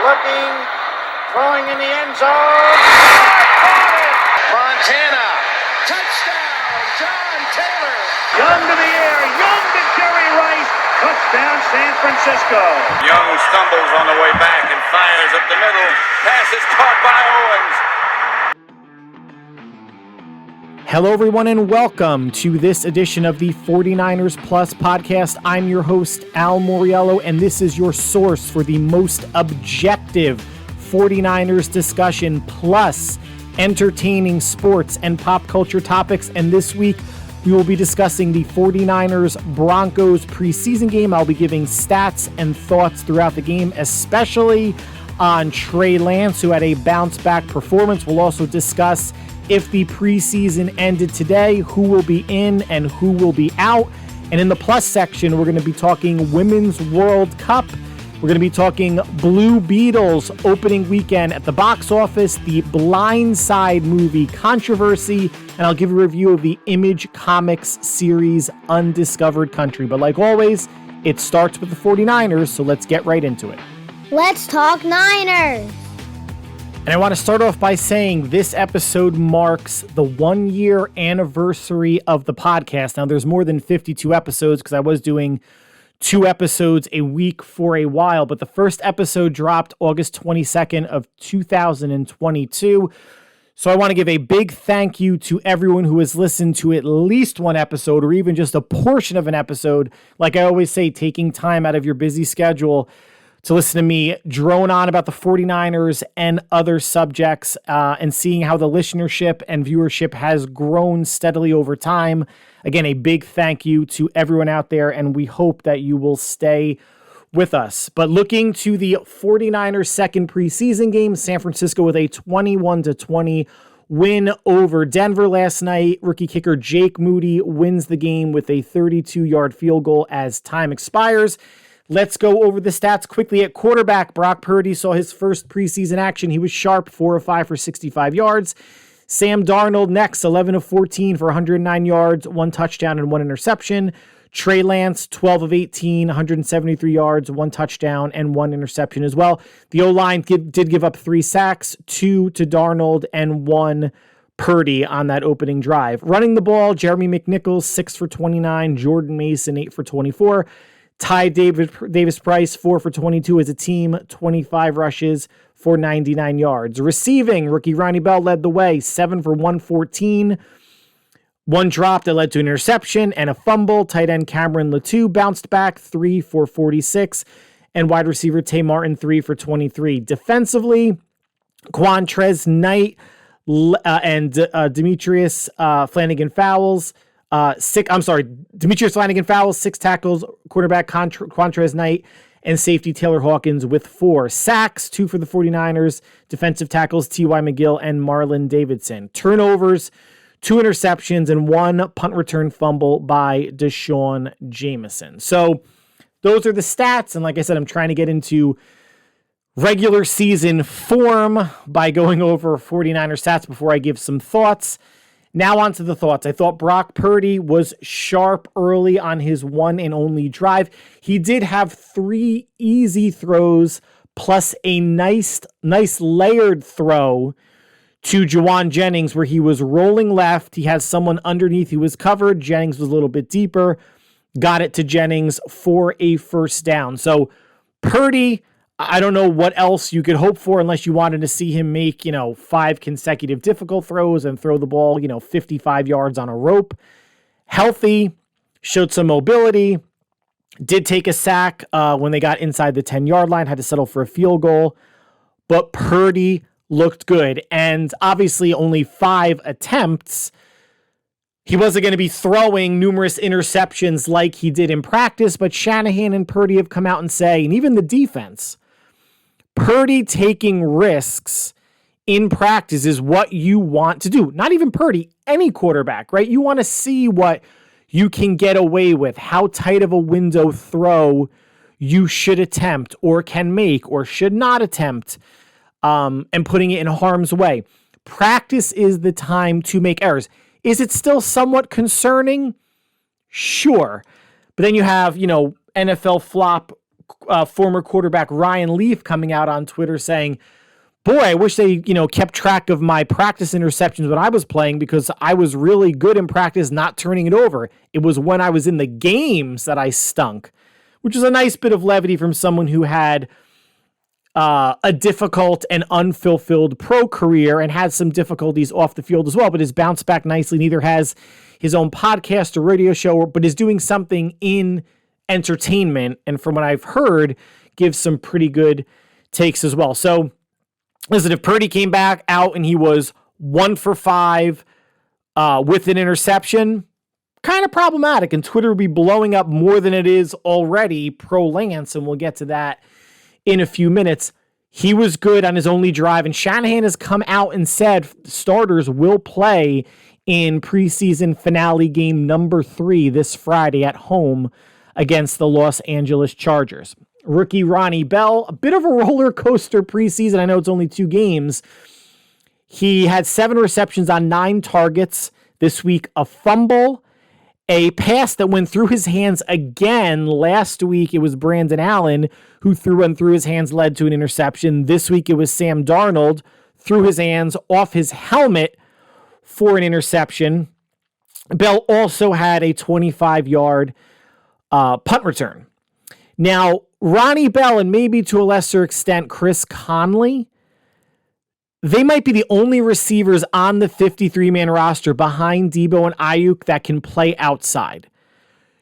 looking, throwing in the end zone. Montana, touchdown, John Taylor. Young to the air, Young to Jerry Rice, touchdown San Francisco. Young stumbles on the way back and fires up the middle. Pass is caught by Owens. Hello, everyone, and welcome to this edition of the 49ers Plus podcast. I'm your host, Al Moriello, and this is your source for the most objective 49ers discussion, plus entertaining sports and pop culture topics. And this week, we will be discussing the 49ers-Broncos preseason game. I'll be giving stats and thoughts throughout the game, especially on Trey Lance, who had a bounce-back performance. We'll also discuss if the preseason ended today, who will be in and who will be out. And in the plus section, we're going to be talking Women's World Cup. We're going to be talking Blue Beetle's opening weekend at the box office, the Blind Side movie controversy, and I'll give a review of the Image Comics series Undiscovered Country. But like always, it starts with the 49ers, so let's get right into it. Let's talk Niners. And I want to start off by saying this episode marks the 1-year anniversary of the podcast. Now, there's more than 52 episodes because I was doing 2 episodes a week for a while, but the first episode dropped August 22nd of 2022. So I want to give a big thank you to everyone who has listened to at least one episode or even just a portion of an episode. Like I always say, taking time out of your busy schedule to listen to me drone on about the 49ers and other subjects, and seeing how the listenership and viewership has grown steadily over time. Again, a big thank you to everyone out there, and we hope that you will stay with us. But looking to the 49ers' second preseason game, San Francisco with a 21-20 win over Denver last night. Rookie kicker Jake Moody wins the game with a 32-yard field goal as time expires. Let's go over the stats quickly. At quarterback, Brock Purdy saw his first preseason action. He was sharp, 4 of 5 for 65 yards. Sam Darnold next, 11 of 14 for 109 yards, 1 touchdown and 1 interception. Trey Lance, 12 of 18, 173 yards, 1 touchdown and 1 interception as well. The O-line did give up 3 sacks, 2 to Darnold and 1 Purdy on that opening drive. Running the ball, Jeremy McNichols, 6 for 29, Jordan Mason, 8 for 24. Ty Davis-Price, 4 for 22 as a team, 25 rushes for 99 yards. Receiving, rookie Ronnie Bell led the way, 7 for 114. 1 drop that led to an interception and a fumble. Tight end Cameron Latou bounced back, 3 for 46. And wide receiver Tay Martin, 3 for 23. Defensively, Quantrez Knight and Demetrius Flanagan Fowles. Demetrius Flanagan Fowles, 6 tackles, quarterback Quantrez Knight, and safety Taylor Hawkins with 4 sacks, 2 for the 49ers, defensive tackles T.Y. McGill and Marlon Davidson. Turnovers, 2 interceptions, and 1 punt return fumble by Deshaun Jameson. So those are the stats, and like I said, I'm trying to get into regular season form by going over 49er stats before I give some thoughts. Now on to the thoughts. I thought Brock Purdy was sharp early on his one and only drive. He did have 3 easy throws plus a nice layered throw to Juwan Jennings where he was rolling left. He had someone underneath who was covered. Jennings was a little bit deeper. Got it to Jennings for a first down. So Purdy, I don't know what else you could hope for unless you wanted to see him make, 5 consecutive difficult throws and throw the ball, 55 yards on a rope. Healthy, showed some mobility, did take a sack when they got inside the 10-yard line, had to settle for a field goal. But Purdy looked good. And obviously only 5 attempts. He wasn't going to be throwing numerous interceptions like he did in practice, but Shanahan and Purdy have come out and say, and even the defense, Purdy taking risks in practice is what you want to do. Not even Purdy, any quarterback, right? You want to see what you can get away with, how tight of a window throw you should attempt or can make or should not attempt, and putting it in harm's way. Practice is the time to make errors. Is it still somewhat concerning? Sure. But then you have, NFL flop former quarterback Ryan Leaf coming out on Twitter saying, boy, I wish they, kept track of my practice interceptions when I was playing because I was really good in practice not turning it over. It was when I was in the games that I stunk, which is a nice bit of levity from someone who had a difficult and unfulfilled pro career and had some difficulties off the field as well, but has bounced back nicely. Neither has his own podcast or radio show, but is doing something in entertainment. And from what I've heard, gives some pretty good takes as well. So listen, if Purdy came back out and he was 1 for 5 with an interception, kind of problematic, and Twitter would be blowing up more than it is already pro Lance, and we'll get to that in a few minutes. He was good on his only drive, and Shanahan has come out and said starters will play in preseason finale game number 3 this Friday at home against the Los Angeles Chargers. Rookie Ronnie Bell, a bit of a roller coaster preseason. I know it's only 2 games. He had 7 receptions on 9 targets this week, a fumble, a pass that went through his hands again. Last week, it was Brandon Allen who threw one through his hands, led to an interception. This week, it was Sam Darnold, through his hands, off his helmet for an interception. Bell also had a 25-yard punt return. Now, Ronnie Bell and maybe to a lesser extent Chris Conley, they might be the only receivers on the 53-man roster behind Debo and Ayuk that can play outside.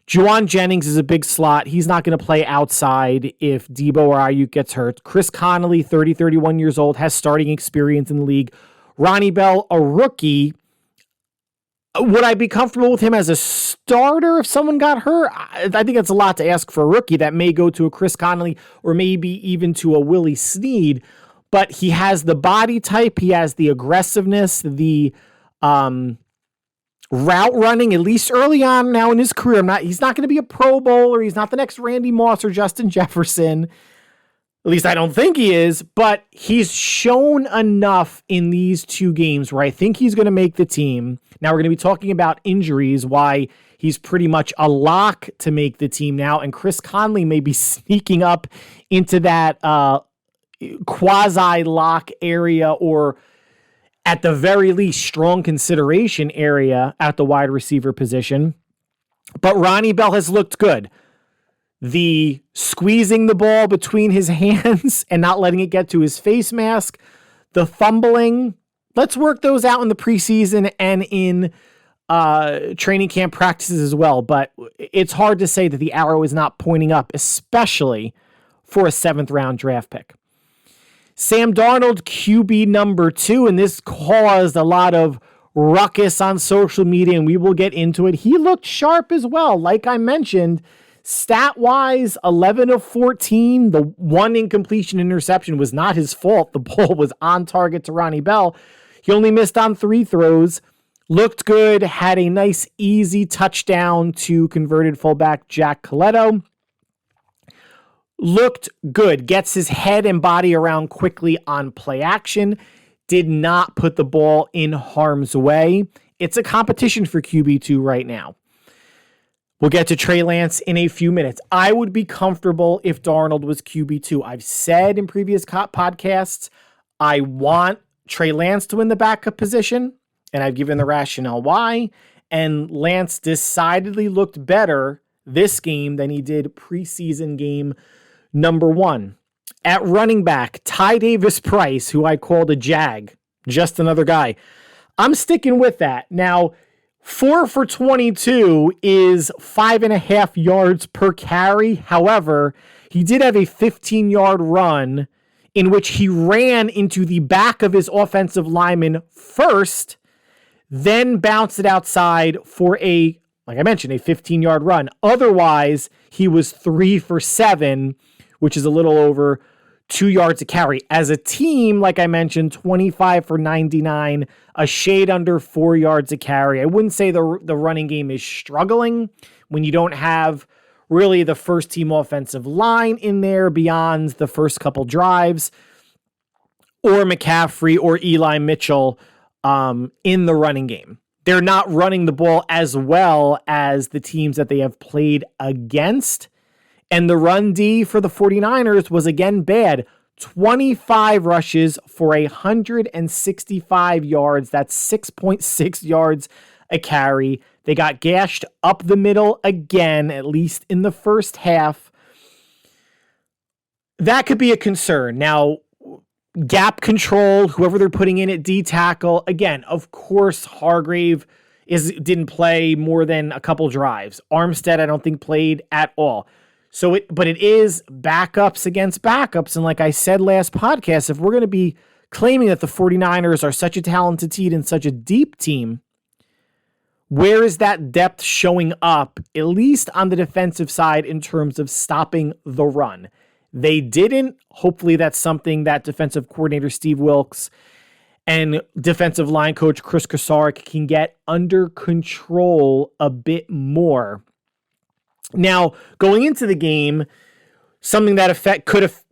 Juwan Jennings is a big slot. He's not going to play outside if Debo or Ayuk gets hurt. Chris Conley, 31 years old, has starting experience in the league. Ronnie Bell, a rookie. Would I be comfortable with him as a starter if someone got hurt? I think that's a lot to ask for a rookie. That may go to a Chris Conley or maybe even to a Willie Snead. But he has the body type, he has the aggressiveness, the route running, at least early on now in his career. He's not going to be a Pro Bowler. He's not the next Randy Moss or Justin Jefferson. At least I don't think he is. But he's shown enough in these 2 games where I think he's going to make the team. Now we're going to be talking about injuries, why he's pretty much a lock to make the team now. And Chris Conley may be sneaking up into that quasi-lock area, or at the very least strong consideration area at the wide receiver position. But Ronnie Bell has looked good. The squeezing the ball between his hands and not letting it get to his face mask, the fumbling, let's work those out in the preseason and in training camp practices as well. But it's hard to say that the arrow is not pointing up, especially for a 7th round draft pick. Sam Darnold, QB number 2, and this caused a lot of ruckus on social media, and we will get into it. He looked sharp as well. Like I mentioned, stat-wise, 11 of 14. The 1 incompletion interception was not his fault. The ball was on target to Ronnie Bell. He only missed on 3 throws. Looked good. Had a nice, easy touchdown to converted fullback Jack Coletto. Looked good, gets his head and body around quickly on play action, did not put the ball in harm's way. It's a competition for QB2 right now. We'll get to Trey Lance in a few minutes. I would be comfortable if Darnold was QB2. I've said in previous podcasts, I want Trey Lance to win the backup position, and I've given the rationale why. And Lance decidedly looked better this game than he did preseason game number 1. At running back, Ty Davis Price, who I called a jag, just another guy. I'm sticking with that. Now, 4 for 22 is 5.5 yards per carry. However, he did have a 15-yard run in which he ran into the back of his offensive lineman first, then bounced it outside for like I mentioned, a 15-yard run. Otherwise, he was 3 for 7, which is a little over 2 yards a carry. As a team, like I mentioned, 25 for 99, a shade under 4 yards a carry. I wouldn't say the running game is struggling when you don't have really the first team offensive line in there beyond the first couple drives, or McCaffrey or Eli Mitchell in the running game. They're not running the ball as well as the teams that they have played against. And the run D for the 49ers was again bad. 25 rushes for 165 yards. That's 6.6 yards a carry. They got gashed up the middle again, at least in the first half. That could be a concern. Now, gap control, whoever they're putting in at D tackle, again, of course, Hargrave didn't play more than a couple drives. Armstead, I don't think, played at all. But it is backups against backups. And like I said last podcast, if we're going to be claiming that the 49ers are such a talented team and such a deep team, where is that depth showing up, at least on the defensive side, in terms of stopping the run? They didn't. Hopefully that's something that defensive coordinator Steve Wilks and defensive line coach Chris Kosarik can get under control a bit more. Now, going into the game, something that could have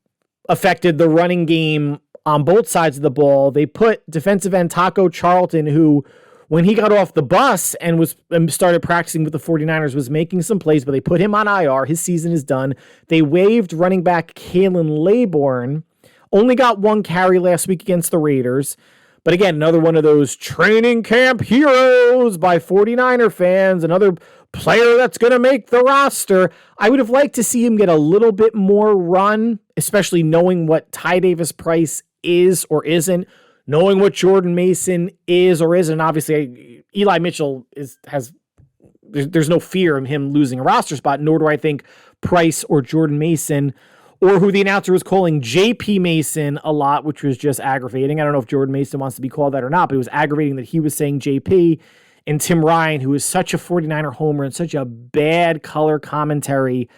affected the running game on both sides of the ball, they put defensive end Taco Charlton, who, when he got off the bus and started practicing with the 49ers, was making some plays, but they put him on IR. His season is done. They waived running back Kalen Laybourne. Only got one carry last week against the Raiders. But again, another one of those training camp heroes by 49er fans. Another player that's going to make the roster. I would have liked to see him get a little bit more run, especially knowing what Ty Davis Price is or isn't, knowing what Jordan Mason is or isn't. Obviously, Eli Mitchell there's no fear of him losing a roster spot, nor do I think Price or Jordan Mason, or who the announcer was calling JP Mason a lot, which was just aggravating. I don't know if Jordan Mason wants to be called that or not, but it was aggravating that he was saying JP, and Tim Ryan, who is such a 49er homer and such a bad color commentary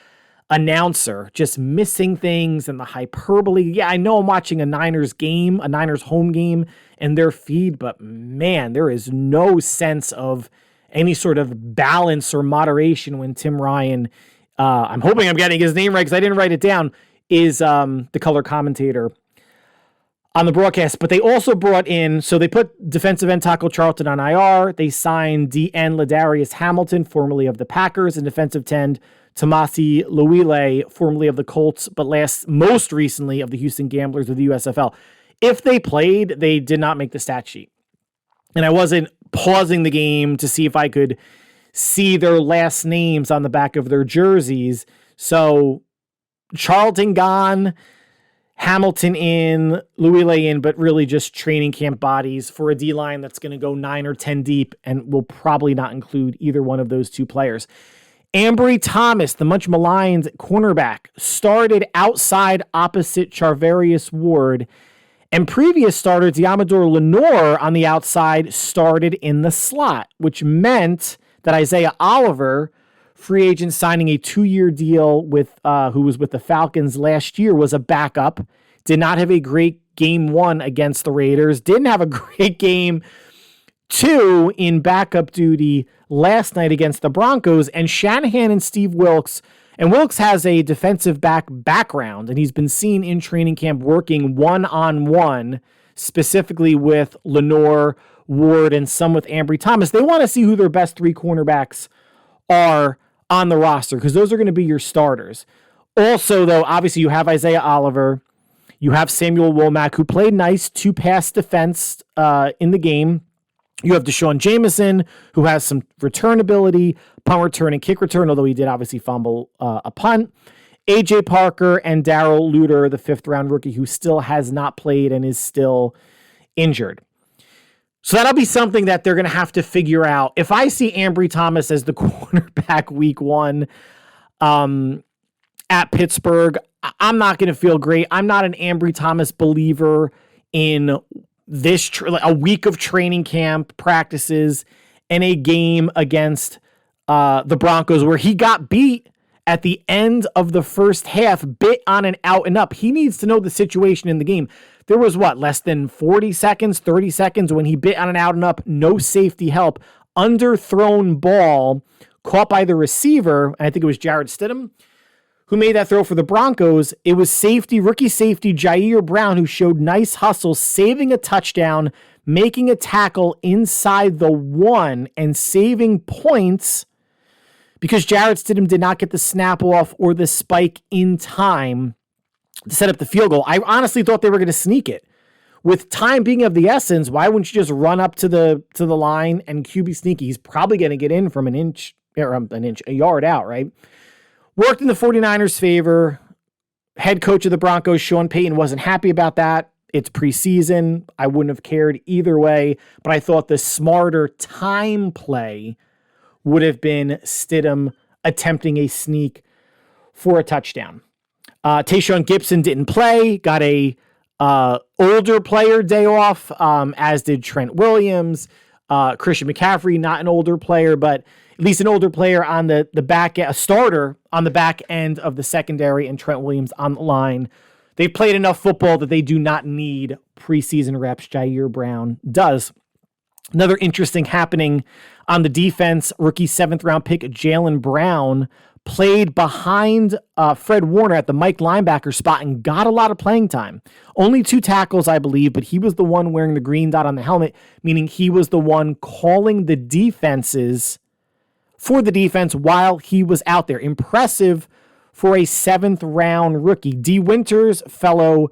announcer, just missing things and the hyperbole. Yeah, I know I'm watching a Niners home game and their feed, but man, there is no sense of any sort of balance or moderation when Tim Ryan, I'm hoping I'm getting his name right because I didn't write it down, is the color commentator on the broadcast. But they also brought in, so they put defensive end Taco Charlton on IR. They signed DN Ladarius Hamilton, formerly of the Packers, and defensive end Tomasi Luile, formerly of the Colts, but most recently of the Houston Gamblers of the USFL. If they played, they did not make the stat sheet. And I wasn't pausing the game to see if I could see their last names on the back of their jerseys. So Charlton gone, Hamilton in, Luile in, but really just training camp bodies for a D-line that's going to go 9 or 10 deep and will probably not include either one of those two players. Ambry Thomas, the much maligned cornerback, started outside opposite Charvarius Ward, and previous starter Diamador Lenore on the outside started in the slot, which meant that Isaiah Oliver, free agent signing a 2-year deal with who was with the Falcons last year, was a backup, did not have a great game 1 against the Raiders, didn't have a great game 2 in backup duty last night against the Broncos, and Shanahan and Steve Wilks, and Wilks has a defensive background, and he's been seen in training camp working one-on-one, specifically with Lenore, Ward, and some with Ambry Thomas. They want to see who their best 3 cornerbacks are on the roster, because those are going to be your starters. Also, though, obviously you have Isaiah Oliver, you have Samuel Womack, who played nice 2-pass defense in the game. You have Deshaun Jameson, who has some return ability, punt return and kick return, although he did obviously fumble a punt. A.J. Parker and Darrell Luter, the 5th-round rookie, who still has not played and is still injured. So that'll be something that they're going to have to figure out. If I see Ambry Thomas as the cornerback week 1 at Pittsburgh, I'm not going to feel great. I'm not an Ambry Thomas believer in this a week of training camp practices and a game against the Broncos where he got beat at the end of the first half, bit on an out and up. He needs to know the situation in the game. There was less than 40 seconds, 30 seconds when he bit on an out and up, no safety help, underthrown ball caught by the receiver. And I think it was Jared Stidham who made that throw for the Broncos. It was rookie safety Jair Brown, who showed nice hustle, saving a touchdown, making a tackle inside the 1 and saving points because Jarrett Stidham did not get the snap off or the spike in time to set up the field goal. I honestly thought they were going to sneak it. With time being of the essence, why wouldn't you just run up to the line and QB sneaky? He's probably going to get in from a yard out, right? Worked in the 49ers' favor. Head coach of the Broncos, Sean Payton, wasn't happy about that. It's preseason. I wouldn't have cared either way, but I thought the smarter time play would have been Stidham attempting a sneak for a touchdown. Tayshaun Gibson didn't play, got a older player day off, as did Trent Williams. Christian McCaffrey, not an older player, but at least an older player on the back, a starter on the back end of the secondary, and Trent Williams on the line. They've played enough football that they do not need preseason reps. Jair Brown does. Another interesting happening on the defense, rookie 7th-round pick Jaylen Brown played behind Fred Warner at the Mike linebacker spot and got a lot of playing time. Only 2 tackles, I believe, but he was the one wearing the green dot on the helmet, meaning he was the one calling the defenses for the defense while he was out there. Impressive for a 7th-round rookie. D. Winters, fellow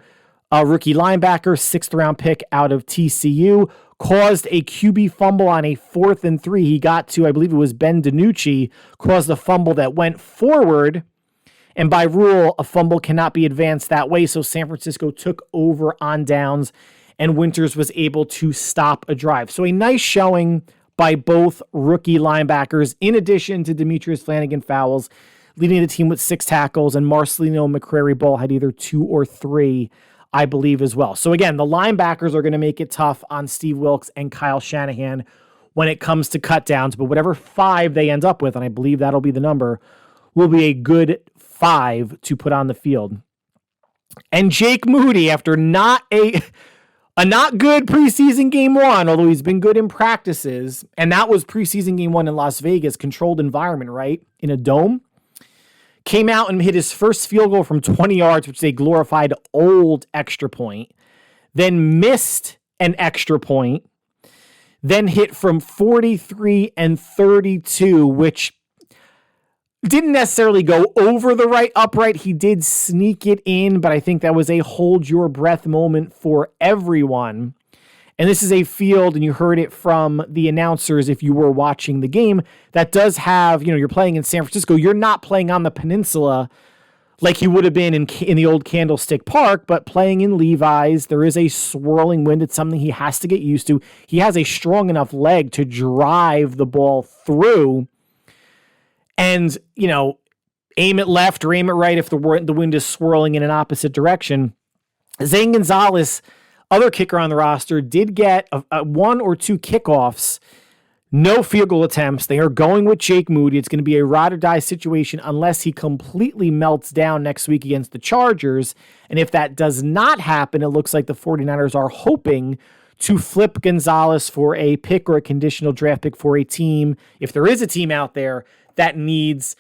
rookie linebacker, 6th-round pick out of TCU, caused a QB fumble on a 4th and 3. He got to, I believe it was Ben DiNucci, caused a fumble that went forward. And by rule, a fumble cannot be advanced that way. So San Francisco took over on downs, and Winters was able to stop a drive. So a nice showing by both rookie linebackers, in addition to Demetrius Flanagan-Fowles, leading the team with 6 tackles, and Marcelino McCrary-Ball had either 2 or 3, I believe, as well. So again, the linebackers are going to make it tough on Steve Wilks and Kyle Shanahan when it comes to cut downs, but whatever 5 they end up with, and I believe that'll be the number, will be a good 5 to put on the field. And Jake Moody, after not a not good preseason game 1, although he's been good in practices, and that was preseason game 1 in Las Vegas, controlled environment, right, in a dome, came out and hit his first field goal from 20 yards, which is a glorified old extra point, then missed an extra point, then hit from 43 and 32, which didn't necessarily go over the right upright. He did sneak it in, but I think that was a hold your breath moment for everyone. And this is a field, and you heard it from the announcers if you were watching the game, that does have, you're playing in San Francisco. You're not playing on the peninsula like you would have been in the old Candlestick Park, but playing in Levi's. There is a swirling wind. It's something he has to get used to. He has a strong enough leg to drive the ball through and, aim it left or aim it right if the wind is swirling in an opposite direction. Zane Gonzalez, other kicker on the roster, did get a 1 or 2 kickoffs, no field goal attempts. They are going with Jake Moody. It's going to be a ride or die situation unless he completely melts down next week against the Chargers. And if that does not happen, it looks like the 49ers are hoping to flip Gonzalez for a pick or a conditional draft pick for a team, if there is a team out there that needs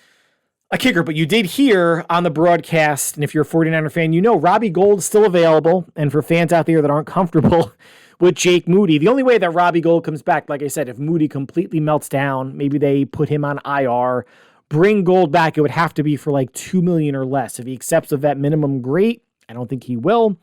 a kicker. But you did hear on the broadcast, and if you're a 49er fan, Robbie Gould is still available. And for fans out there that aren't comfortable with Jake Moody, the only way that Robbie Gould comes back, like I said, if Moody completely melts down, maybe they put him on IR, bring Gould back, it would have to be for like $2 million or less. If he accepts of that minimum, great. I don't think he will.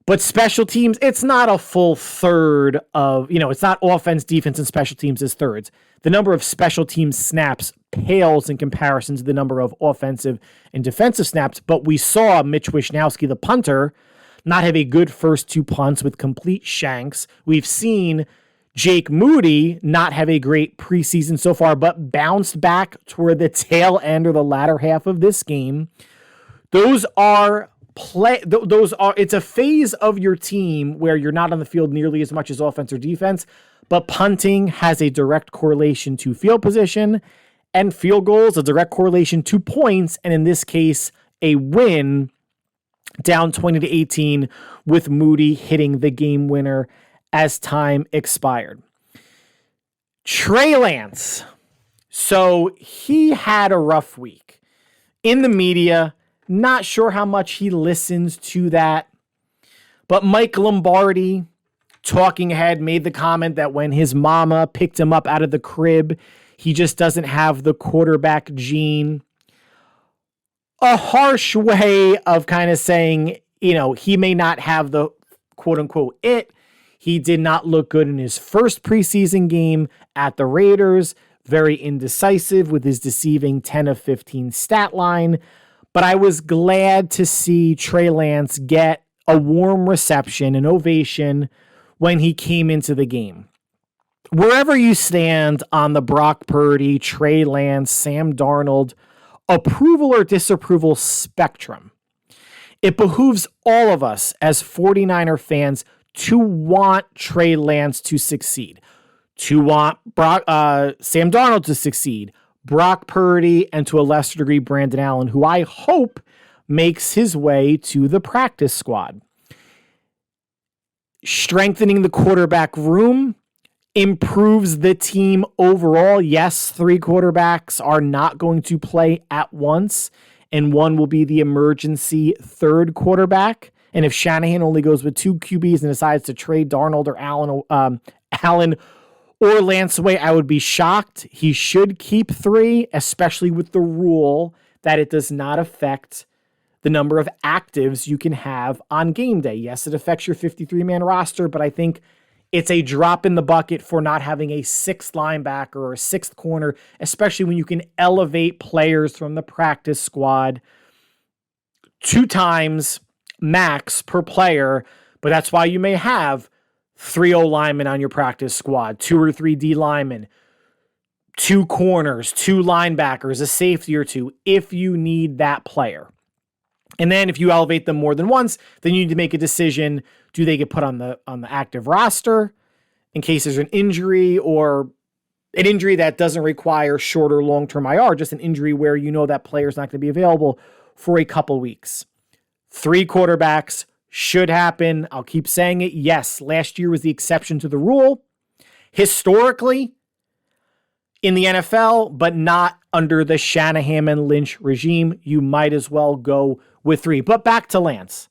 But special teams, it's not a full third of, it's not offense, defense, and special teams as thirds. The number of special teams snaps pales in comparison to the number of offensive and defensive snaps. But we saw Mitch Wishnowsky, the punter, not have a good first 2 punts with complete shanks. We've seen Jake Moody not have a great preseason so far, but bounced back toward the tail end or the latter half of this game. It's a phase of your team where you're not on the field nearly as much as offense or defense, but punting has a direct correlation to field position, and field goals a direct correlation to points, and in this case, a win down 20-18 with Moody hitting the game winner as time expired. Trey Lance. So he had a rough week. In the media, not sure how much he listens to that, but Mike Lombardi, talking ahead, made the comment that when his mama picked him up out of the crib, He just doesn't have the quarterback gene. A harsh way of kind of saying, he may not have the quote unquote it. He did not look good in his first preseason game at the Raiders. Very indecisive with his deceiving 10 of 15 stat line. But I was glad to see Trey Lance get a warm reception, an ovation when he came into the game. Wherever you stand on the Brock Purdy, Trey Lance, Sam Darnold approval or disapproval spectrum, it behooves all of us as 49er fans to want Trey Lance to succeed, to want Sam Darnold to succeed, Brock Purdy, and to a lesser degree, Brandon Allen, who I hope makes his way to the practice squad. Strengthening the quarterback room improves the team overall. Yes, 3 quarterbacks are not going to play at once, and one will be the emergency third quarterback. And if Shanahan only goes with 2 QBs and decides to trade Darnold or Allen or Lance away, I would be shocked. He should keep 3, especially with the rule that it does not affect the number of actives you can have on game day. Yes, it affects your 53-man roster, but I think it's a drop in the bucket for not having a 6th linebacker or a 6th corner, especially when you can elevate players from the practice squad 2 times max per player. But that's why you may have 3 O linemen on your practice squad, 2 or 3 D linemen, 2 corners, 2 linebackers, a safety or 2, if you need that player. And then if you elevate them more than once, then you need to make a decision. Do they get put on the active roster in case there's an injury, or an injury that doesn't require short or long-term IR, just an injury where that player's not going to be available for a couple weeks. 3 quarterbacks should happen. I'll keep saying it. Yes, last year was the exception to the rule. Historically, in the NFL, but not under the Shanahan and Lynch regime, you might as well go with 3. But back to Lance.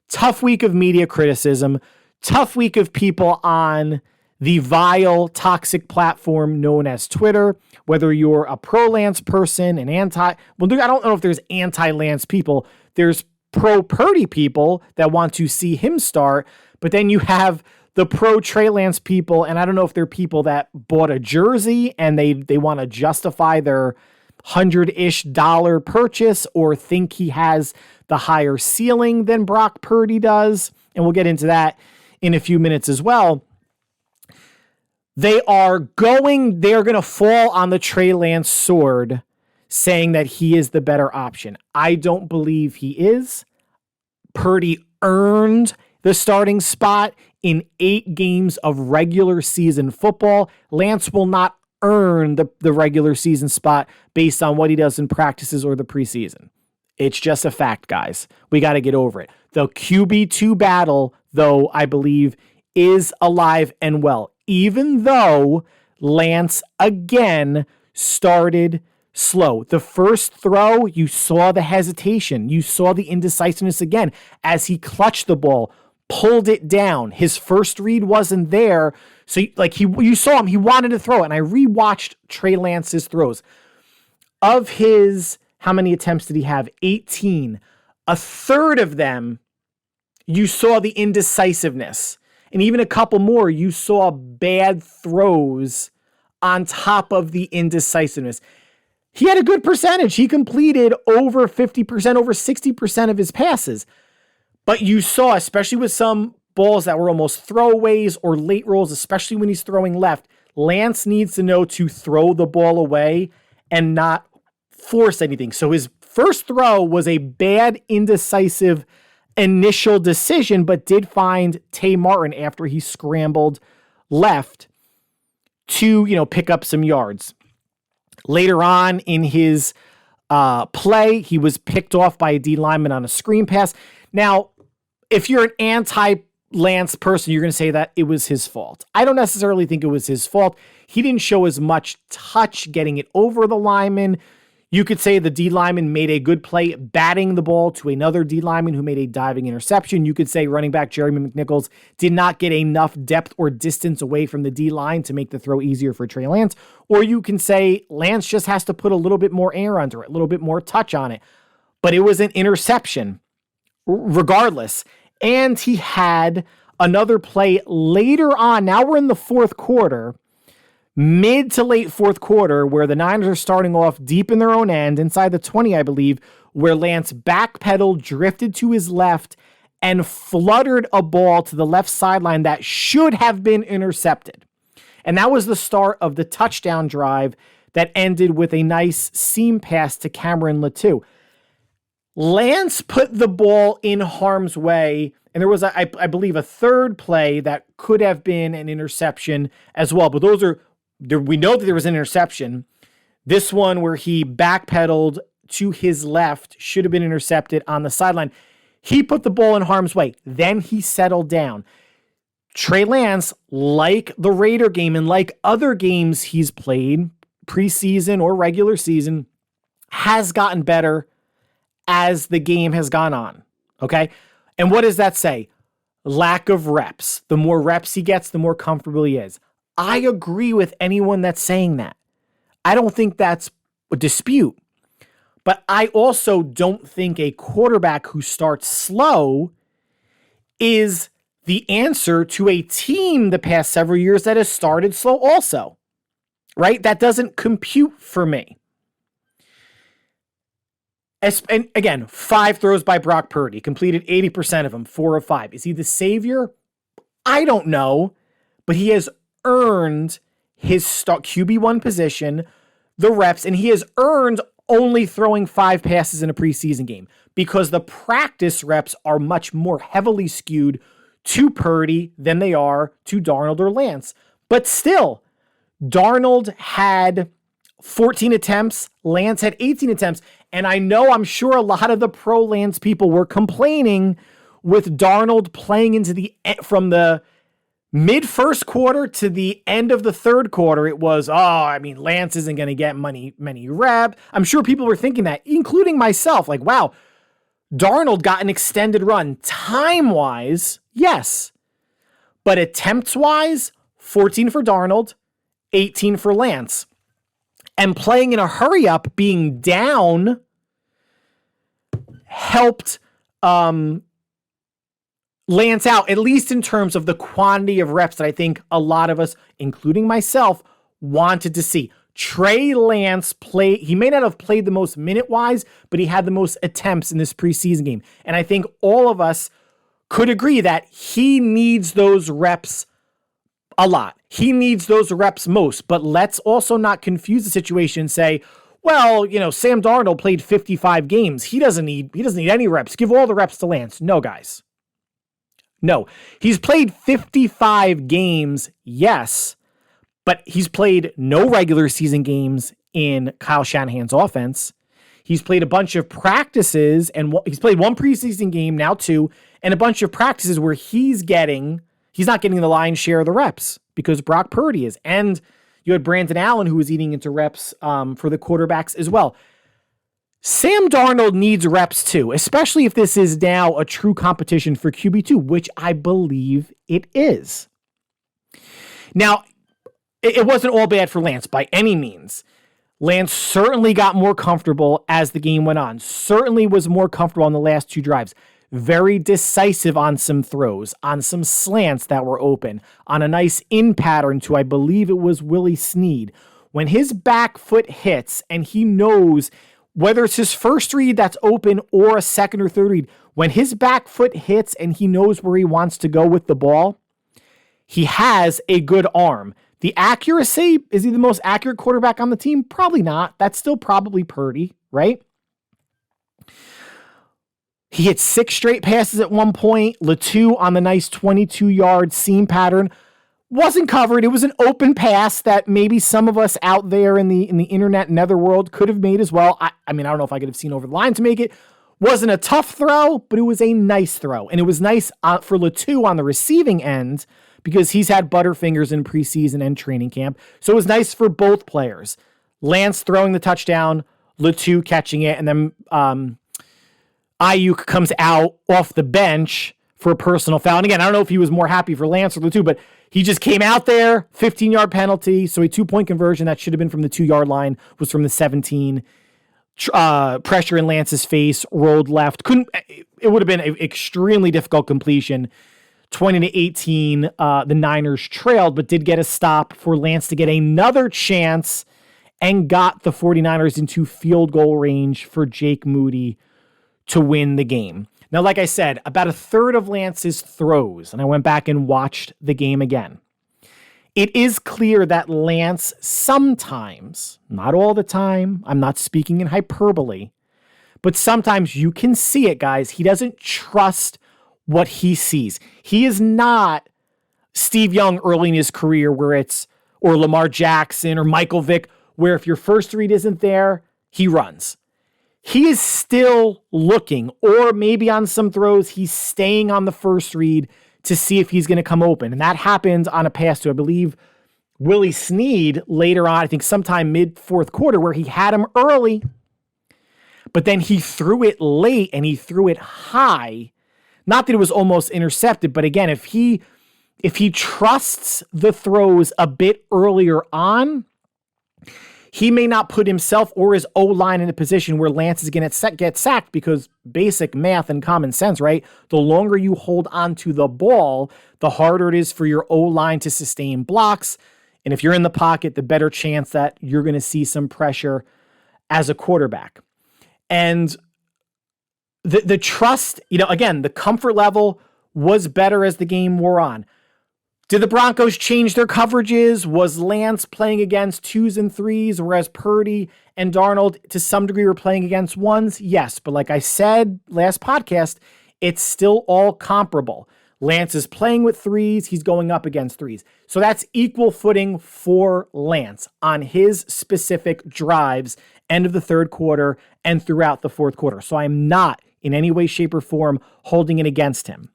Tough week of media criticism. Tough week of people on the vile, toxic platform known as Twitter. Whether you're a pro-Lance person, an anti... Well, I don't know if there's anti-Lance people. There's pro-Purdy people that want to see him start. But then you have the pro-Trey Lance people, and I don't know if they're people that bought a jersey and they want to justify their $100-ish purchase, or think he has the higher ceiling than Brock Purdy does. And we'll get into that in a few minutes as well. They're going to fall on the Trey Lance sword, saying that he is the better option. I don't believe he is. Purdy earned the starting spot in 8 games of regular season football. Lance will not earn the regular season spot based on what he does in practices or the preseason. It's just a fact, guys. We got to get over it. The QB2 battle, though, I believe, is alive and well, even though Lance again started slow. The first throw, you saw the hesitation. You saw the indecisiveness again as he clutched the ball, pulled it down. His first read wasn't there. So you saw him, he wanted to throw it. And I rewatched Trey Lance's throws. Of his, how many attempts did he have? 18. A third of them, you saw the indecisiveness. And even a couple more, you saw bad throws on top of the indecisiveness. He had a good percentage. He completed over 50%, over 60% of his passes. But you saw, especially with some balls that were almost throwaways or late rolls, especially when he's throwing left, Lance needs to know to throw the ball away and not force anything. So his first throw was a bad, indecisive initial decision, but did find Tay Martin after he scrambled left to, pick up some yards. Later on in his play, he was picked off by a D lineman on a screen pass. Now, if you're an anti-Lance person, you're going to say that it was his fault. I don't necessarily think it was his fault. He didn't show as much touch getting it over the lineman. You could say the D lineman made a good play batting the ball to another D lineman who made a diving interception. You could say running back Jeremy McNichols did not get enough depth or distance away from the D line to make the throw easier for Trey Lance. Or you can say Lance just has to put a little bit more air under it, a little bit more touch on it. But it was an interception regardless. And he had another play later on. Now we're in the fourth quarter. Mid to late fourth quarter, where the Niners are starting off deep in their own end, inside the 20, I believe, where Lance backpedaled, drifted to his left, and fluttered a ball to the left sideline that should have been intercepted. And that was the start of the touchdown drive that ended with a nice seam pass to Cameron Latou. Lance put the ball in harm's way, and there was, I believe, a third play that could have been an interception as well. But those are... We know that there was an interception. This one where he backpedaled to his left should have been intercepted on the sideline. He put the ball in harm's way. Then he settled down. Trey Lance, like the Raider game and like other games he's played, preseason or regular season, has gotten better as the game has gone on. Okay? And what does that say? Lack of reps. The more reps he gets, the more comfortable he is. I agree with anyone that's saying that. I don't think that's a dispute. But I also don't think a quarterback who starts slow is the answer to a team the past several years that has started slow also. Right? That doesn't compute for me. And again, 5 throws by Brock Purdy, completed 80% of them, 4 of 5. Is he the savior? I don't know, but he has earned his QB1 position, the reps, and he has earned only throwing 5 passes in a preseason game because the practice reps are much more heavily skewed to Purdy than they are to Darnold or Lance. But still, Darnold had 14 attempts, Lance had 18 attempts, and I'm sure a lot of the pro Lance people were complaining with Darnold playing into from the mid first quarter to the end of the third quarter. It was, Lance isn't going to get many reps. I'm sure people were thinking that, including myself. Like, wow, Darnold got an extended run. Time-wise, yes. But attempts-wise, 14 for Darnold, 18 for Lance. And playing in a hurry-up, being down, helped Lance out, at least in terms of the quantity of reps that I think a lot of us, including myself, wanted to see. Trey Lance he may not have played the most minute-wise, but he had the most attempts in this preseason game. And I think all of us could agree that he needs those reps a lot. He needs those reps most. But let's also not confuse the situation and say, well, Sam Darnold played 55 games. He doesn't need any reps. Give all the reps to Lance. No, guys. No, he's played 55 games, yes, but he's played no regular season games in Kyle Shanahan's offense. He's played a bunch of practices, and he's played 1 preseason game, now 2, and a bunch of practices where he's not getting the lion's share of the reps because Brock Purdy is. And you had Brandon Allen who was eating into reps for the quarterbacks as well. Sam Darnold needs reps too, especially if this is now a true competition for QB2, which I believe it is. Now, it wasn't all bad for Lance by any means. Lance certainly got more comfortable as the game went on, certainly was more comfortable on the last 2 drives. Very decisive on some throws, on some slants that were open, on a nice in pattern to, I believe it was Willie Snead. When his back foot hits and he knows whether it's his first read that's open or a second or third read, when his back foot hits and he knows where he wants to go with the ball, he has a good arm. The accuracy, is he the most accurate quarterback on the team? Probably not. That's still probably Purdy, right? He hit 6 straight passes at one point. Latou on the nice 22-yard seam pattern. Wasn't covered. It was an open pass that maybe some of us out there in the internet netherworld could have made as well. I don't know if I could have seen over the line to make it. Wasn't a tough throw, but it was a nice throw. And it was nice for Latou on the receiving end because he's had butterfingers in preseason and training camp. So it was nice for both players. Lance throwing the touchdown, Latou catching it, and then Ayuk comes out off the bench for a personal foul. And again, I don't know if he was more happy for Lance or Latou, but he just came out there, 15-yard penalty, so a 2-point conversion that should have been from the 2-yard line was from the 17. Pressure in Lance's face, rolled left. It would have been an extremely difficult completion. 20-18, the Niners trailed, but did get a stop for Lance to get another chance and got the 49ers into field goal range for Jake Moody to win the game. Now, like I said, about a third of Lance's throws, and I went back and watched the game again. It is clear that Lance sometimes, not all the time, I'm not speaking in hyperbole, but sometimes you can see it, guys. He doesn't trust what he sees. He is not Steve Young early in his career or Lamar Jackson or Michael Vick, where if your first read isn't there, he runs. He is still looking, or maybe on some throws, he's staying on the first read to see if he's going to come open. And that happened on a pass to, I believe, Willie Snead later on, I think sometime mid-fourth quarter, where he had him early, but then he threw it late and he threw it high. Not that it was almost intercepted, but again, if he trusts the throws a bit earlier on, he may not put himself or his O-line in a position where Lance is going to get sacked, because basic math and common sense, right? The longer you hold on to the ball, the harder it is for your O-line to sustain blocks. And if you're in the pocket, the better chance that you're going to see some pressure as a quarterback. And the trust, again, the comfort level was better as the game wore on. Did the Broncos change their coverages? Was Lance playing against 2s and 3s, whereas Purdy and Darnold to some degree were playing against 1s? Yes, but like I said last podcast, it's still all comparable. Lance is playing with 3s. He's going up against 3s. So that's equal footing for Lance on his specific drives, end of the third quarter and throughout the fourth quarter. So I'm not in any way, shape, or form holding it against him.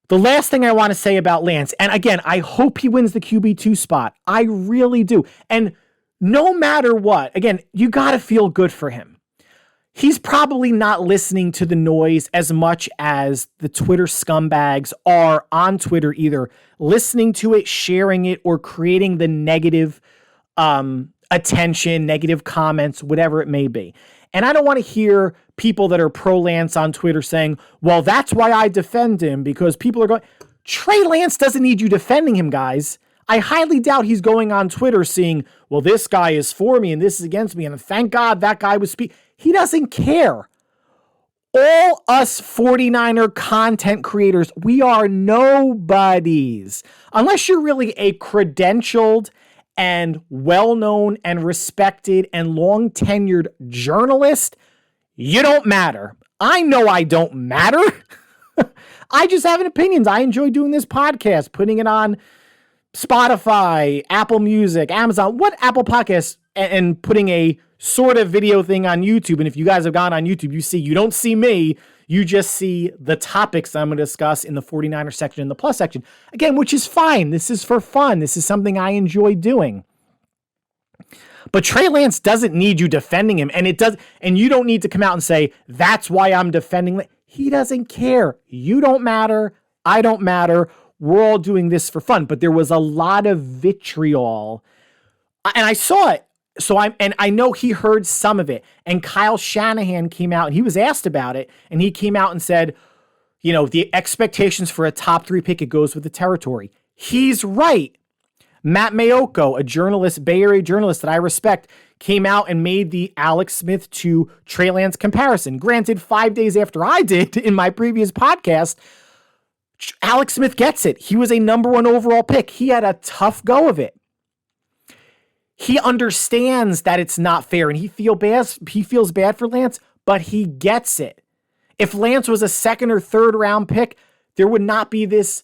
The last thing I want to say about Lance, and again, I hope he wins the QB2 spot. I really do. And no matter what, again, you got to feel good for him. He's probably not listening to the noise as much as the Twitter scumbags are on Twitter, either listening to it, sharing it, or creating the negative attention, negative comments, whatever it may be. And I don't want to hear people that are pro-Lance on Twitter saying, well, that's why I defend him, because people are going, Trey Lance doesn't need you defending him, guys. I highly doubt he's going on Twitter seeing, well, this guy is for me and this is against me, and thank God that guy was He doesn't care. All us 49er content creators, we are nobodies. Unless you're really a credentialed and well-known and respected and long-tenured journalist, you don't matter. I know I don't matter. I just have opinions. I enjoy doing this podcast, putting it on Spotify, Apple Music, Amazon, Apple Podcasts, and putting a sort of video thing on YouTube. And if you guys have gone on YouTube, you don't see me. You just see the topics I'm going to discuss in the 49er section and the plus section. Again, which is fine. This is for fun. This is something I enjoy doing. But Trey Lance doesn't need you defending him. And you don't need to come out and say, that's why I'm defending. He doesn't care. You don't matter. I don't matter. We're all doing this for fun. But there was a lot of vitriol. And I saw it. I know he heard some of it, and Kyle Shanahan came out and he was asked about it, and he came out and said, the expectations for a top 3 pick, it goes with the territory. He's right. Matt Mayoko, a journalist, Bay Area journalist that I respect, came out and made the Alex Smith to Trey Lance comparison. Granted, 5 days after I did in my previous podcast, Alex Smith gets it. He was a number 1 overall pick. He had a tough go of it. He understands that it's not fair, and he feels bad for Lance, but he gets it. If Lance was a 2nd or 3rd round pick, there would not be this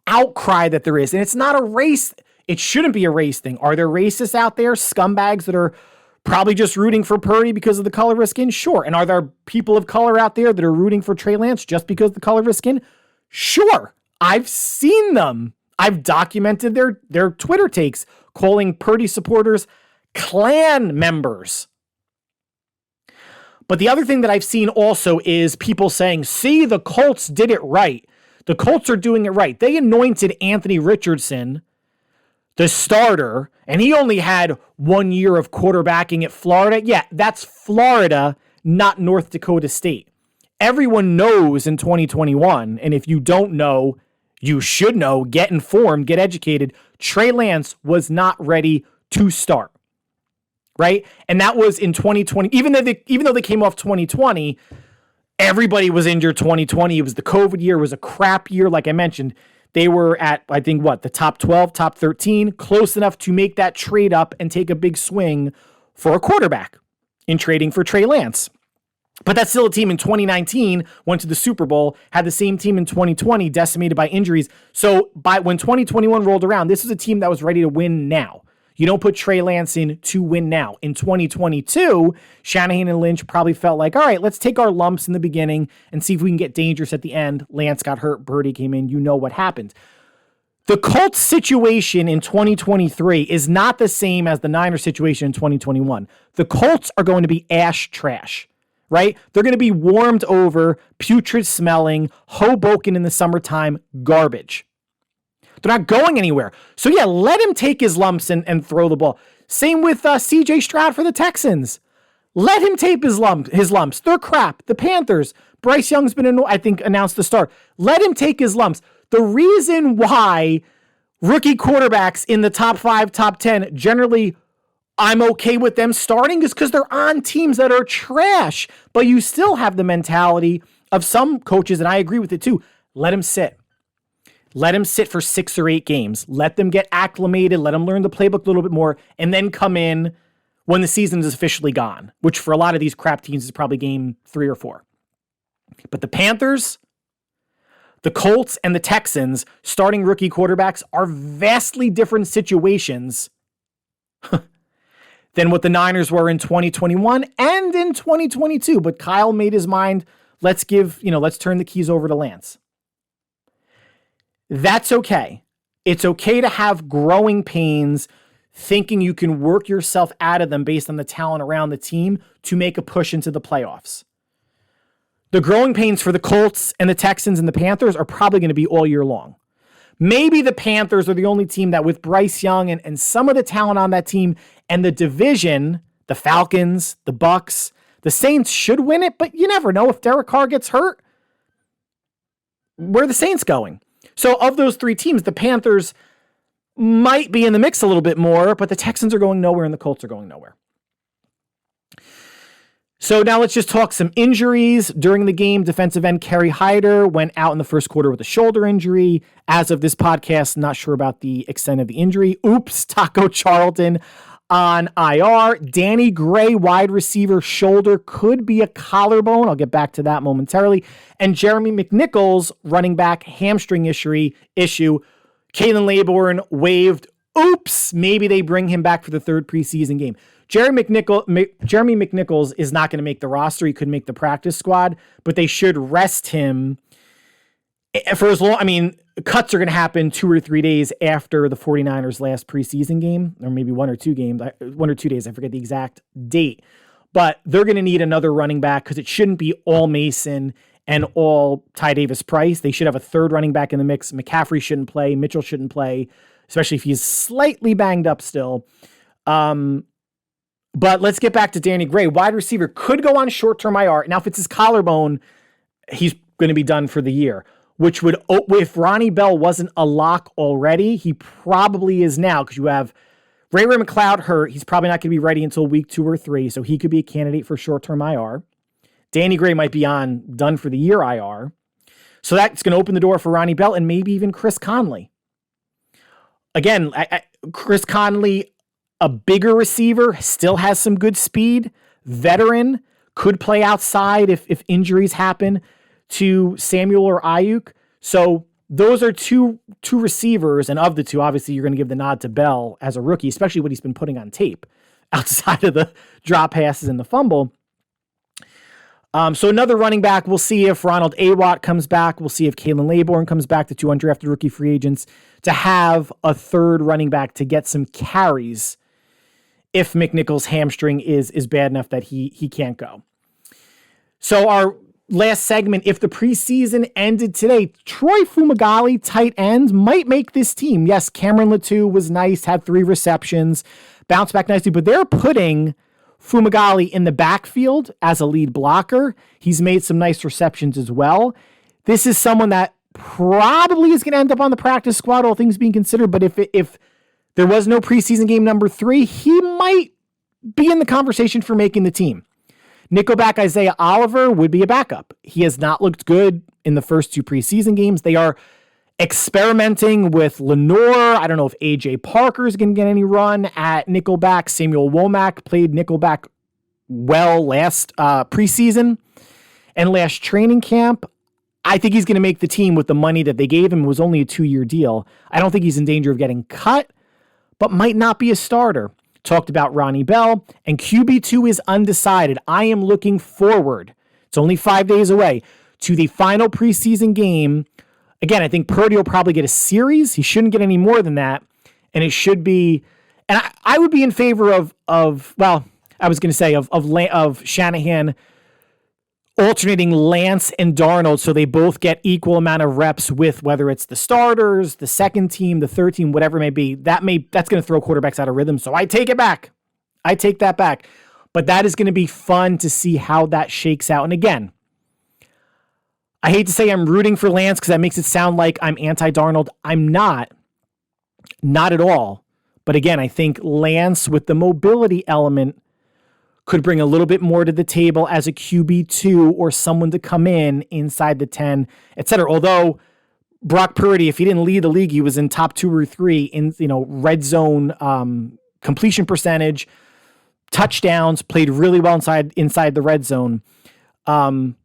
outcry that there is. And it's not a race. It shouldn't be a race thing. Are there racists out there, scumbags that are probably just rooting for Purdy because of the color of his skin? Sure. And are there people of color out there that are rooting for Trey Lance just because of the color of his skin? Sure. I've seen them. I've documented their Twitter takes, calling Purdy supporters Klan members. But the other thing that I've seen also is people saying, see, the Colts did it right. The Colts are doing it right. They anointed Anthony Richardson the starter, and he only had 1 year of quarterbacking at Florida. Yeah, that's Florida, not North Dakota State. Everyone knows in 2021, and if you don't know, you should know, get informed, get educated. Trey Lance was not ready to start, right? And that was in 2020. Even though they came off 2020, everybody was injured 2020. It was the COVID year. It was a crap year, like I mentioned. They were at, I think, the top 12, top 13, close enough to make that trade up and take a big swing for a quarterback in trading for Trey Lance. But that's still a team in 2019, went to the Super Bowl, had the same team in 2020, decimated by injuries. So when 2021 rolled around, this was a team that was ready to win now. You don't put Trey Lance in to win now. In 2022, Shanahan and Lynch probably felt like, all right, let's take our lumps in the beginning and see if we can get dangerous at the end. Lance got hurt. Purdy came in. You know what happened. The Colts situation in 2023 is not the same as the Niners situation in 2021. The Colts are going to be ash trash, right? They're going to be warmed over, putrid smelling, Hoboken in the summertime garbage. They're not going anywhere. So yeah, let him take his lumps and throw the ball. Same with CJ Stroud for the Texans. Let him take his lumps. They're crap. The Panthers. Bryce Young's been, announced the start. Let him take his lumps. The reason why rookie quarterbacks in the top 5, top 10, generally I'm okay with them starting is because they're on teams that are trash. But you still have the mentality of some coaches, and I agree with it too, let him sit. Let him sit for 6 or 8 games. Let them get acclimated. Let them learn the playbook a little bit more, and then come in when the season is officially gone, which for a lot of these crap teams is probably game 3 or 4. But the Panthers, the Colts, and the Texans starting rookie quarterbacks are vastly different situations than what the Niners were in 2021 and in 2022. But Kyle made his mind, let's turn the keys over to Lance. That's okay. It's okay to have growing pains, thinking you can work yourself out of them based on the talent around the team to make a push into the playoffs. The growing pains for the Colts and the Texans and the Panthers are probably going to be all year long. Maybe the Panthers are the only team that, with Bryce Young and some of the talent on that team and the division, the Falcons, the Bucks, the Saints should win it, but you never know. If Derek Carr gets hurt, where are the Saints going? So of those 3 teams, the Panthers might be in the mix a little bit more, but the Texans are going nowhere and the Colts are going nowhere. So now let's just talk some injuries. During the game, defensive end Kerry Hyder went out in the first quarter with a shoulder injury. As of this podcast, not sure about the extent of the injury. Oops, Taco Charlton on IR. Danny Gray, wide receiver, shoulder, could be a collarbone. I'll get back to that momentarily. And Jeremy McNichols, running back, hamstring issue. Kalen Laborn waived. Oops, maybe they bring him back for the 3rd preseason game. Jeremy McNichols is not going to make the roster. He could make the practice squad, but they should rest him for as long. Cuts are going to happen 2 or 3 days after the 49ers last preseason game, or maybe 1 or 2 days. I forget the exact date, but they're going to need another running back because it shouldn't be all Mason and all Ty Davis Price. They should have a 3rd running back in the mix. McCaffrey shouldn't play. Mitchell shouldn't play, especially if he's slightly banged up still. But let's get back to Danny Gray. Wide receiver could go on short-term IR. Now, if it's his collarbone, he's going to be done for the year, which would, if Ronnie Bell wasn't a lock already, he probably is now, because you have Ray McLeod hurt. He's probably not going to be ready until week 2 or 3, so he could be a candidate for short-term IR. Danny Gray might be done for the year IR. So that's going to open the door for Ronnie Bell and maybe even Chris Conley. Again, Chris Conley, a bigger receiver, still has some good speed, veteran, could play outside if injuries happen to Samuel or Ayuk. So those are two receivers, and of the 2, obviously you're going to give the nod to Bell as a rookie, especially what he's been putting on tape outside of the drop passes and the fumble. So another running back, we'll see if Ronald Awatt comes back. We'll see if Kalen Laborn comes back, the 2 undrafted rookie free agents, to have a 3rd running back to get some carries if McNichols' hamstring is bad enough that he can't go. So our last segment, if the preseason ended today, Troy Fumagalli, tight end, might make this team. Yes, Cameron Latou was nice, had 3 receptions, bounced back nicely, but they're putting Fumagalli in the backfield as a lead blocker. He's made some nice receptions as well. This is someone that probably is going to end up on the practice squad, all things being considered, but if there was no preseason game number 3, he might be in the conversation for making the team. Nickelback Isaiah Oliver would be a backup. He has not looked good in the first 2 preseason games. They are experimenting with Lenore. I don't know if AJ Parker is going to get any run at Nickelback. Samuel Womack played Nickelback well last preseason and last training camp. I think he's going to make the team with the money that they gave him. It was only a 2-year deal. I don't think he's in danger of getting cut, but might not be a starter. Talked about Ronnie Bell, and QB2 is undecided. I am looking forward, it's only 5 days away, to the final preseason game. Again, I think Purdy will probably get a series. He shouldn't get any more than that, and it should be, and I would be in favor of Shanahan alternating Lance and Darnold so they both get equal amount of reps with whether it's the starters, the second team, the third team, whatever it may be. That's going to throw quarterbacks out of rhythm. So I take it back. I take that back. But that is going to be fun to see how that shakes out. And again, I hate to say I'm rooting for Lance because that makes it sound like I'm anti-Darnold. I'm not. Not at all. But again, I think Lance with the mobility element could bring a little bit more to the table as a QB2 or someone to come in inside the 10, etc. Although Brock Purdy, if he didn't lead the league, he was in top 2 or 3 in, red zone completion percentage, touchdowns, played really well inside the red zone. Again,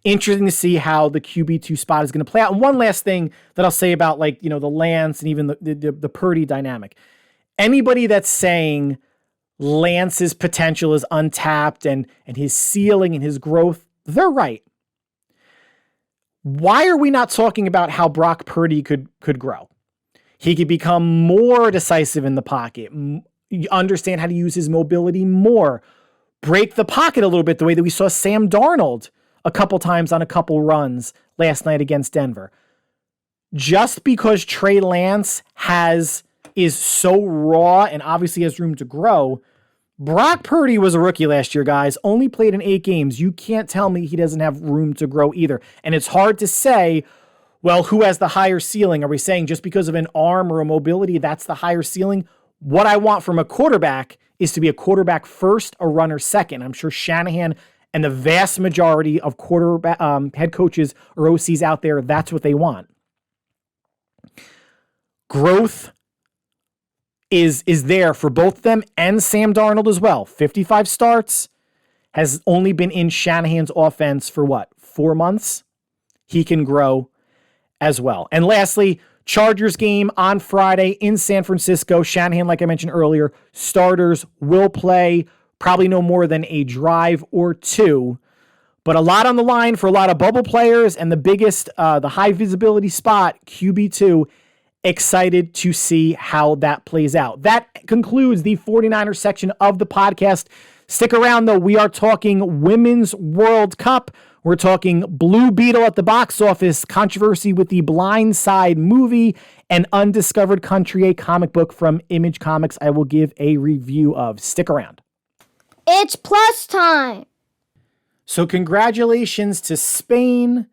interesting to see how the QB2 spot is going to play out. And one last thing that I'll say about the Lance and even the Purdy dynamic. Anybody that's saying Lance's potential is untapped and his ceiling and his growth, they're right. Why are we not talking about how Brock Purdy could grow? He could become more decisive in the pocket, understand how to use his mobility more, break the pocket a little bit the way that we saw Sam Darnold a couple times on a couple runs last night against Denver. Just because Trey Lance is so raw and obviously has room to grow. Brock Purdy was a rookie last year, guys. Only played in 8 games. You can't tell me he doesn't have room to grow either. And it's hard to say, well, who has the higher ceiling? Are we saying just because of an arm or a mobility, that's the higher ceiling? What I want from a quarterback is to be a quarterback first, a runner second. I'm sure Shanahan and the vast majority of quarterback head coaches or OCs out there, that's what they want. Growth is there for both of them and Sam Darnold as well. 55 starts, has only been in Shanahan's offense for 4 months? He can grow as well. And lastly, Chargers game on Friday in San Francisco. Shanahan, like I mentioned earlier, starters will play probably no more than a drive or 2, but a lot on the line for a lot of bubble players and the biggest, the high visibility spot, QB2. Excited to see how that plays out. That concludes the 49ers section of the podcast. Stick around, though. We are talking Women's World Cup. We're talking Blue Beetle at the box office, controversy with the Blind Side movie, and Undiscovered Country, a comic book from Image Comics I will give a review of. Stick around. It's plus time. So congratulations to Spain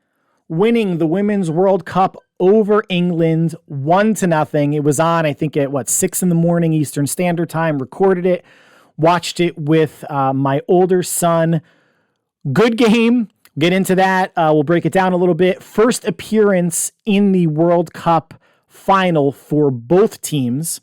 winning the Women's World Cup over England 1-0. It was on, I think, at 6 a.m. Eastern Standard Time. Recorded it, watched it with my older son. Good game. Get into that. We'll break it down a little bit. First appearance in the World Cup final for both teams.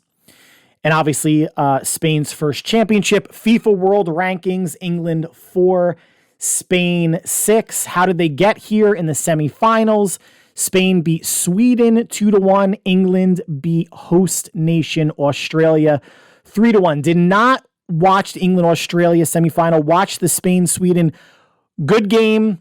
And obviously, Spain's first championship. FIFA World Rankings, England 4, Spain 6. How did they get here in the semifinals? Spain beat Sweden 2-1. England beat host nation Australia 3-1. Did not watch the England-Australia semifinal. Watched the Spain-Sweden. Good game.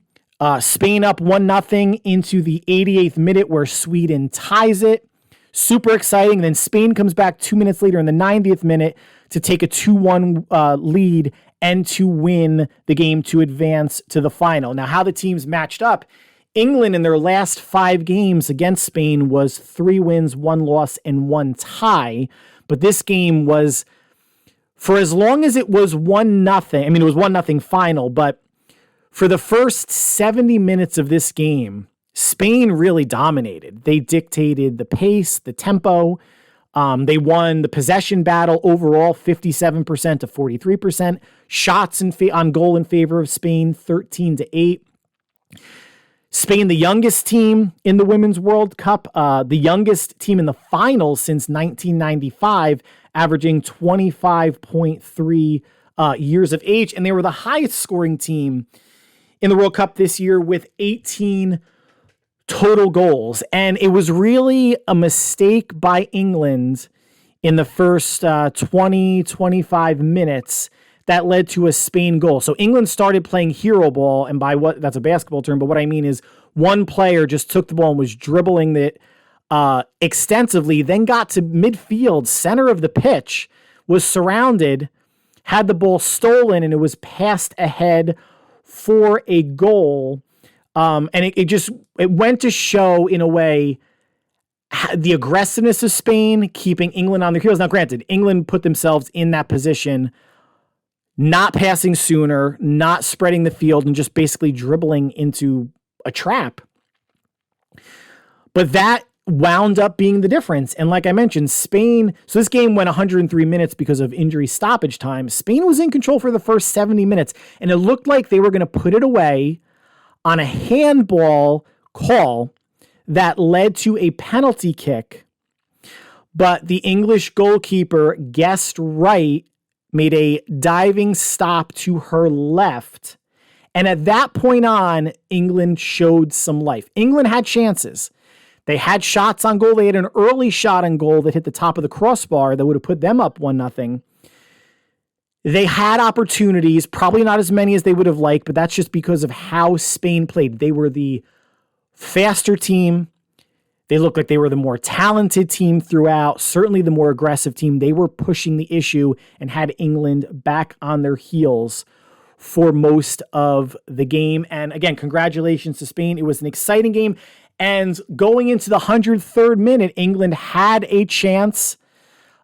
Spain up 1-0 into the 88th minute where Sweden ties it. Super exciting. Then Spain comes back 2 minutes later in the 90th minute to take a 2-1 lead and to win the game to advance to the final. Now, how the teams matched up, England in their last 5 games against Spain was 3 wins, 1 loss, and 1 tie. But this game was, for as long as it was 1-0, I mean, it was 1-0 final, but for the first 70 minutes of this game, Spain really dominated. They dictated the pace, the tempo. They won the possession battle overall, 57% to 43%. Shots on goal in favor of Spain, 13-8. Spain, the youngest team in the Women's World Cup, the youngest team in the finals since 1995, averaging 25.3 years of age. And they were the highest scoring team in the World Cup this year with 18 total goals. And it was really a mistake by England in the first 25 minutes that led to a Spain goal. So England started playing hero ball, and by what, that's a basketball term, but what I mean is one player just took the ball and was dribbling it extensively, then got to midfield, center of the pitch, was surrounded, had the ball stolen, and it was passed ahead for a goal. And it went to show, in a way, the aggressiveness of Spain, keeping England on their heels. Now, granted, England put themselves in that position, not passing sooner, not spreading the field, and just basically dribbling into a trap. But that wound up being the difference. And like I mentioned, Spain, so this game went 103 minutes because of injury stoppage time. Spain was in control for the first 70 minutes, and it looked like they were going to put it away on a handball call that led to a penalty kick. But the English goalkeeper guessed right, made a diving stop to her left. And at that point on, England showed some life. England had chances. They had shots on goal. They had an early shot on goal that hit the top of the crossbar that would have put them up 1-0. They had opportunities, probably not as many as they would have liked, but that's just because of how Spain played. They were the faster team. They looked like they were the more talented team throughout, certainly the more aggressive team. They were pushing the issue and had England back on their heels for most of the game. And again, congratulations to Spain. It was an exciting game. And going into the 103rd minute, England had a chance,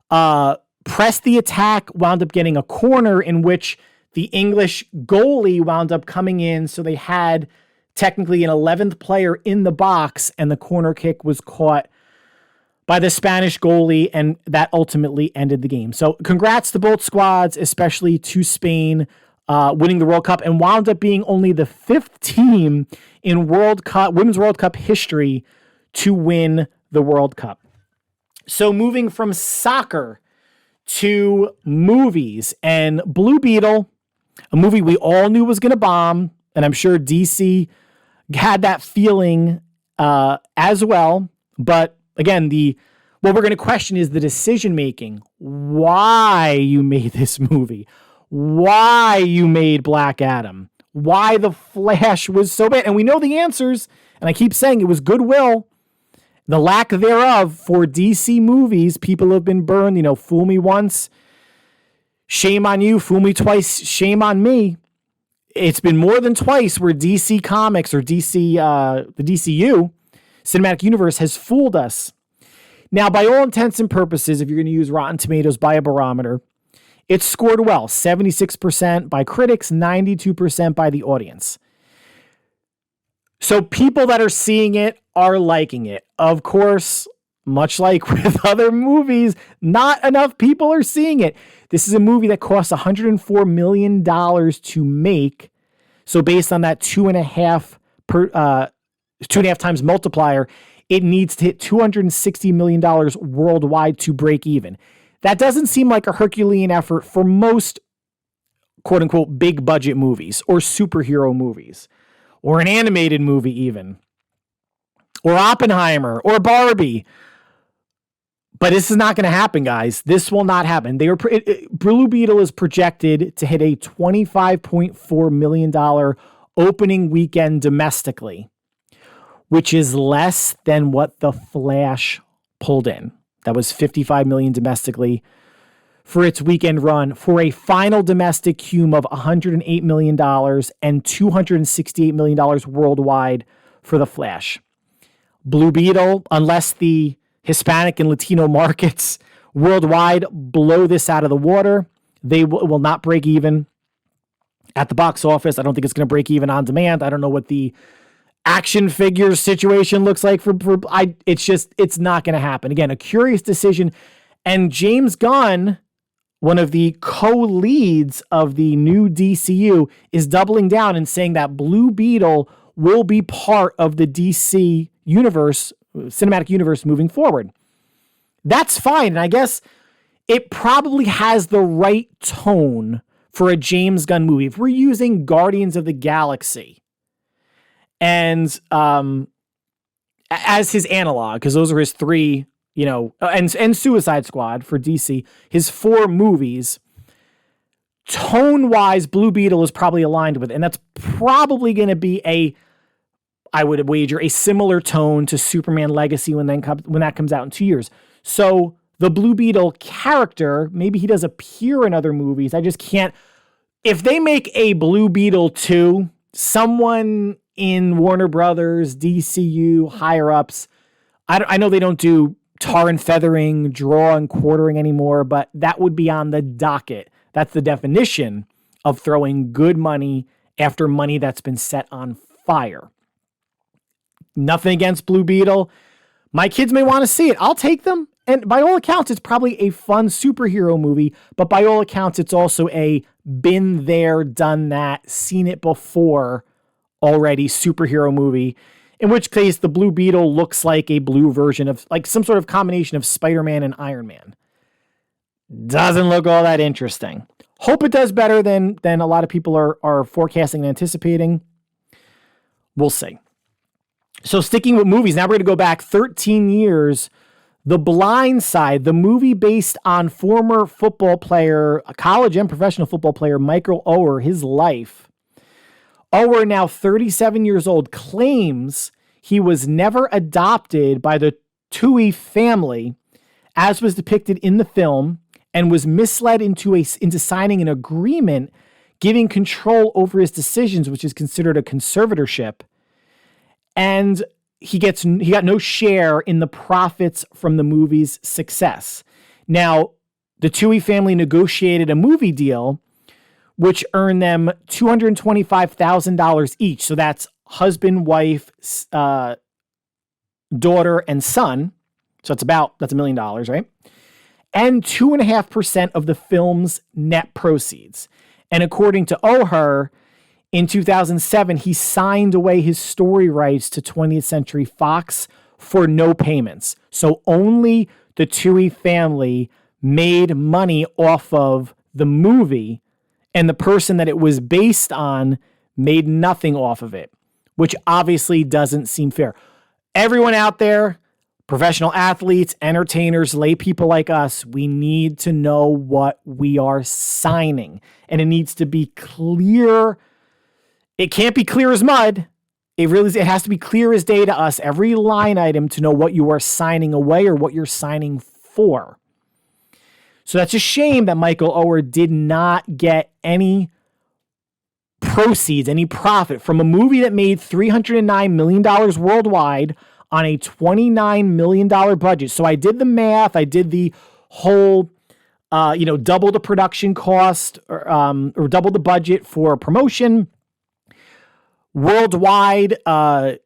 pressed the attack, wound up getting a corner in which the English goalie wound up coming in. So they had technically an 11th player in the box, and the corner kick was caught by the Spanish goalie, and that ultimately ended the game. So congrats to both squads, especially to Spain winning the World Cup, and wound up being only the 5th team in Women's World Cup history to win the World Cup. So moving from soccer to movies, and Blue Beetle, a movie we all knew was going to bomb, and I'm sure DC had that feeling as well. But again, what we're going to question is the decision making. Why you made this movie? Why you made Black Adam? Why The Flash was so bad? And we know the answers. And I keep saying it was goodwill, the lack thereof for DC movies. People have been burned. Fool me once, shame on you. Fool me twice, shame on me. It's been more than twice where DC Comics or the DCU Cinematic Universe has fooled us. Now, by all intents and purposes, if you're going to use Rotten Tomatoes by a barometer, it scored well, 76% by critics, 92% by the audience. So people that are seeing it are liking it. Of course, much like with other movies, not enough people are seeing it. This is a movie that cost $104 million to make. So based on that 2.5 times multiplier, it needs to hit $260 million worldwide to break even. That doesn't seem like a Herculean effort for most quote unquote big budget movies or superhero movies or an animated movie even, or Oppenheimer or Barbie. But this is not going to happen, guys. This will not happen. Blue Beetle is projected to hit a $25.4 million opening weekend domestically, which is less than what The Flash pulled in. That was $55 million domestically for its weekend run for a final domestic cume of $108 million and $268 million worldwide for The Flash. Blue Beetle, unless the Hispanic and Latino markets worldwide blow this out of the water, they will not break even at the box office. I don't think it's going to break even on demand. I don't know what the action figures situation looks like it's not going to happen. Again, a curious decision. And James Gunn, one of the co-leads of the new DCU, is doubling down and saying that Blue Beetle will be part of the DC universe, cinematic universe moving forward. That's fine. And I guess it probably has the right tone for a James Gunn movie. If we're using Guardians of the Galaxy and as his analog, because those are his three, and Suicide Squad for DC, his 4 movies, tone-wise, Blue Beetle is probably aligned with it. And that's probably going to be I would wager, a similar tone to Superman Legacy when that comes out in 2 years. So the Blue Beetle character, maybe he does appear in other movies. I just can't. If they make a Blue Beetle 2, someone in Warner Brothers, DCU, higher ups, I know they don't do tar and feathering, draw and quartering anymore, but that would be on the docket. That's the definition of throwing good money after money that's been set on fire. Nothing against Blue Beetle. My kids may want to see it. I'll take them. And by all accounts, it's probably a fun superhero movie, but by all accounts, it's also a been there, done that, seen it before already superhero movie, in which case the Blue Beetle looks like a blue version of, like, some sort of combination of Spider-Man and Iron Man. Doesn't look all that interesting. Hope it does better than a lot of people are forecasting and anticipating. We'll see. So sticking with movies, now we're going to go back 13 years. The Blind Side, the movie based on former football player, a college and professional football player, Michael Oher, his life. Oher, now 37 years old, claims he was never adopted by the Toohey family, as was depicted in the film, and was misled into signing an agreement giving control over his decisions, which is considered a conservatorship. And he got no share in the profits from the movie's success. Now, the Toohey family negotiated a movie deal which earned them $225,000 each. So that's husband, wife, daughter, and son. So that's $1 million, right? And 2.5% of the film's net proceeds. And according to Oher, in 2007, he signed away his story rights to 20th Century Fox for no payments. So only the Toohey family made money off of the movie, and the person that it was based on made nothing off of it, which obviously doesn't seem fair. Everyone out there, professional athletes, entertainers, lay people like us, we need to know what we are signing, and it needs to be clear. It can't be clear as mud. It has to be clear as day to us, every line item, to know what you are signing away or what you're signing for. So that's a shame that Michael Oher did not get any proceeds, any profit from a movie that made $309 million worldwide on a $29 million budget. So I did the math. I did the whole, double the production cost or double the budget for promotion. Worldwide,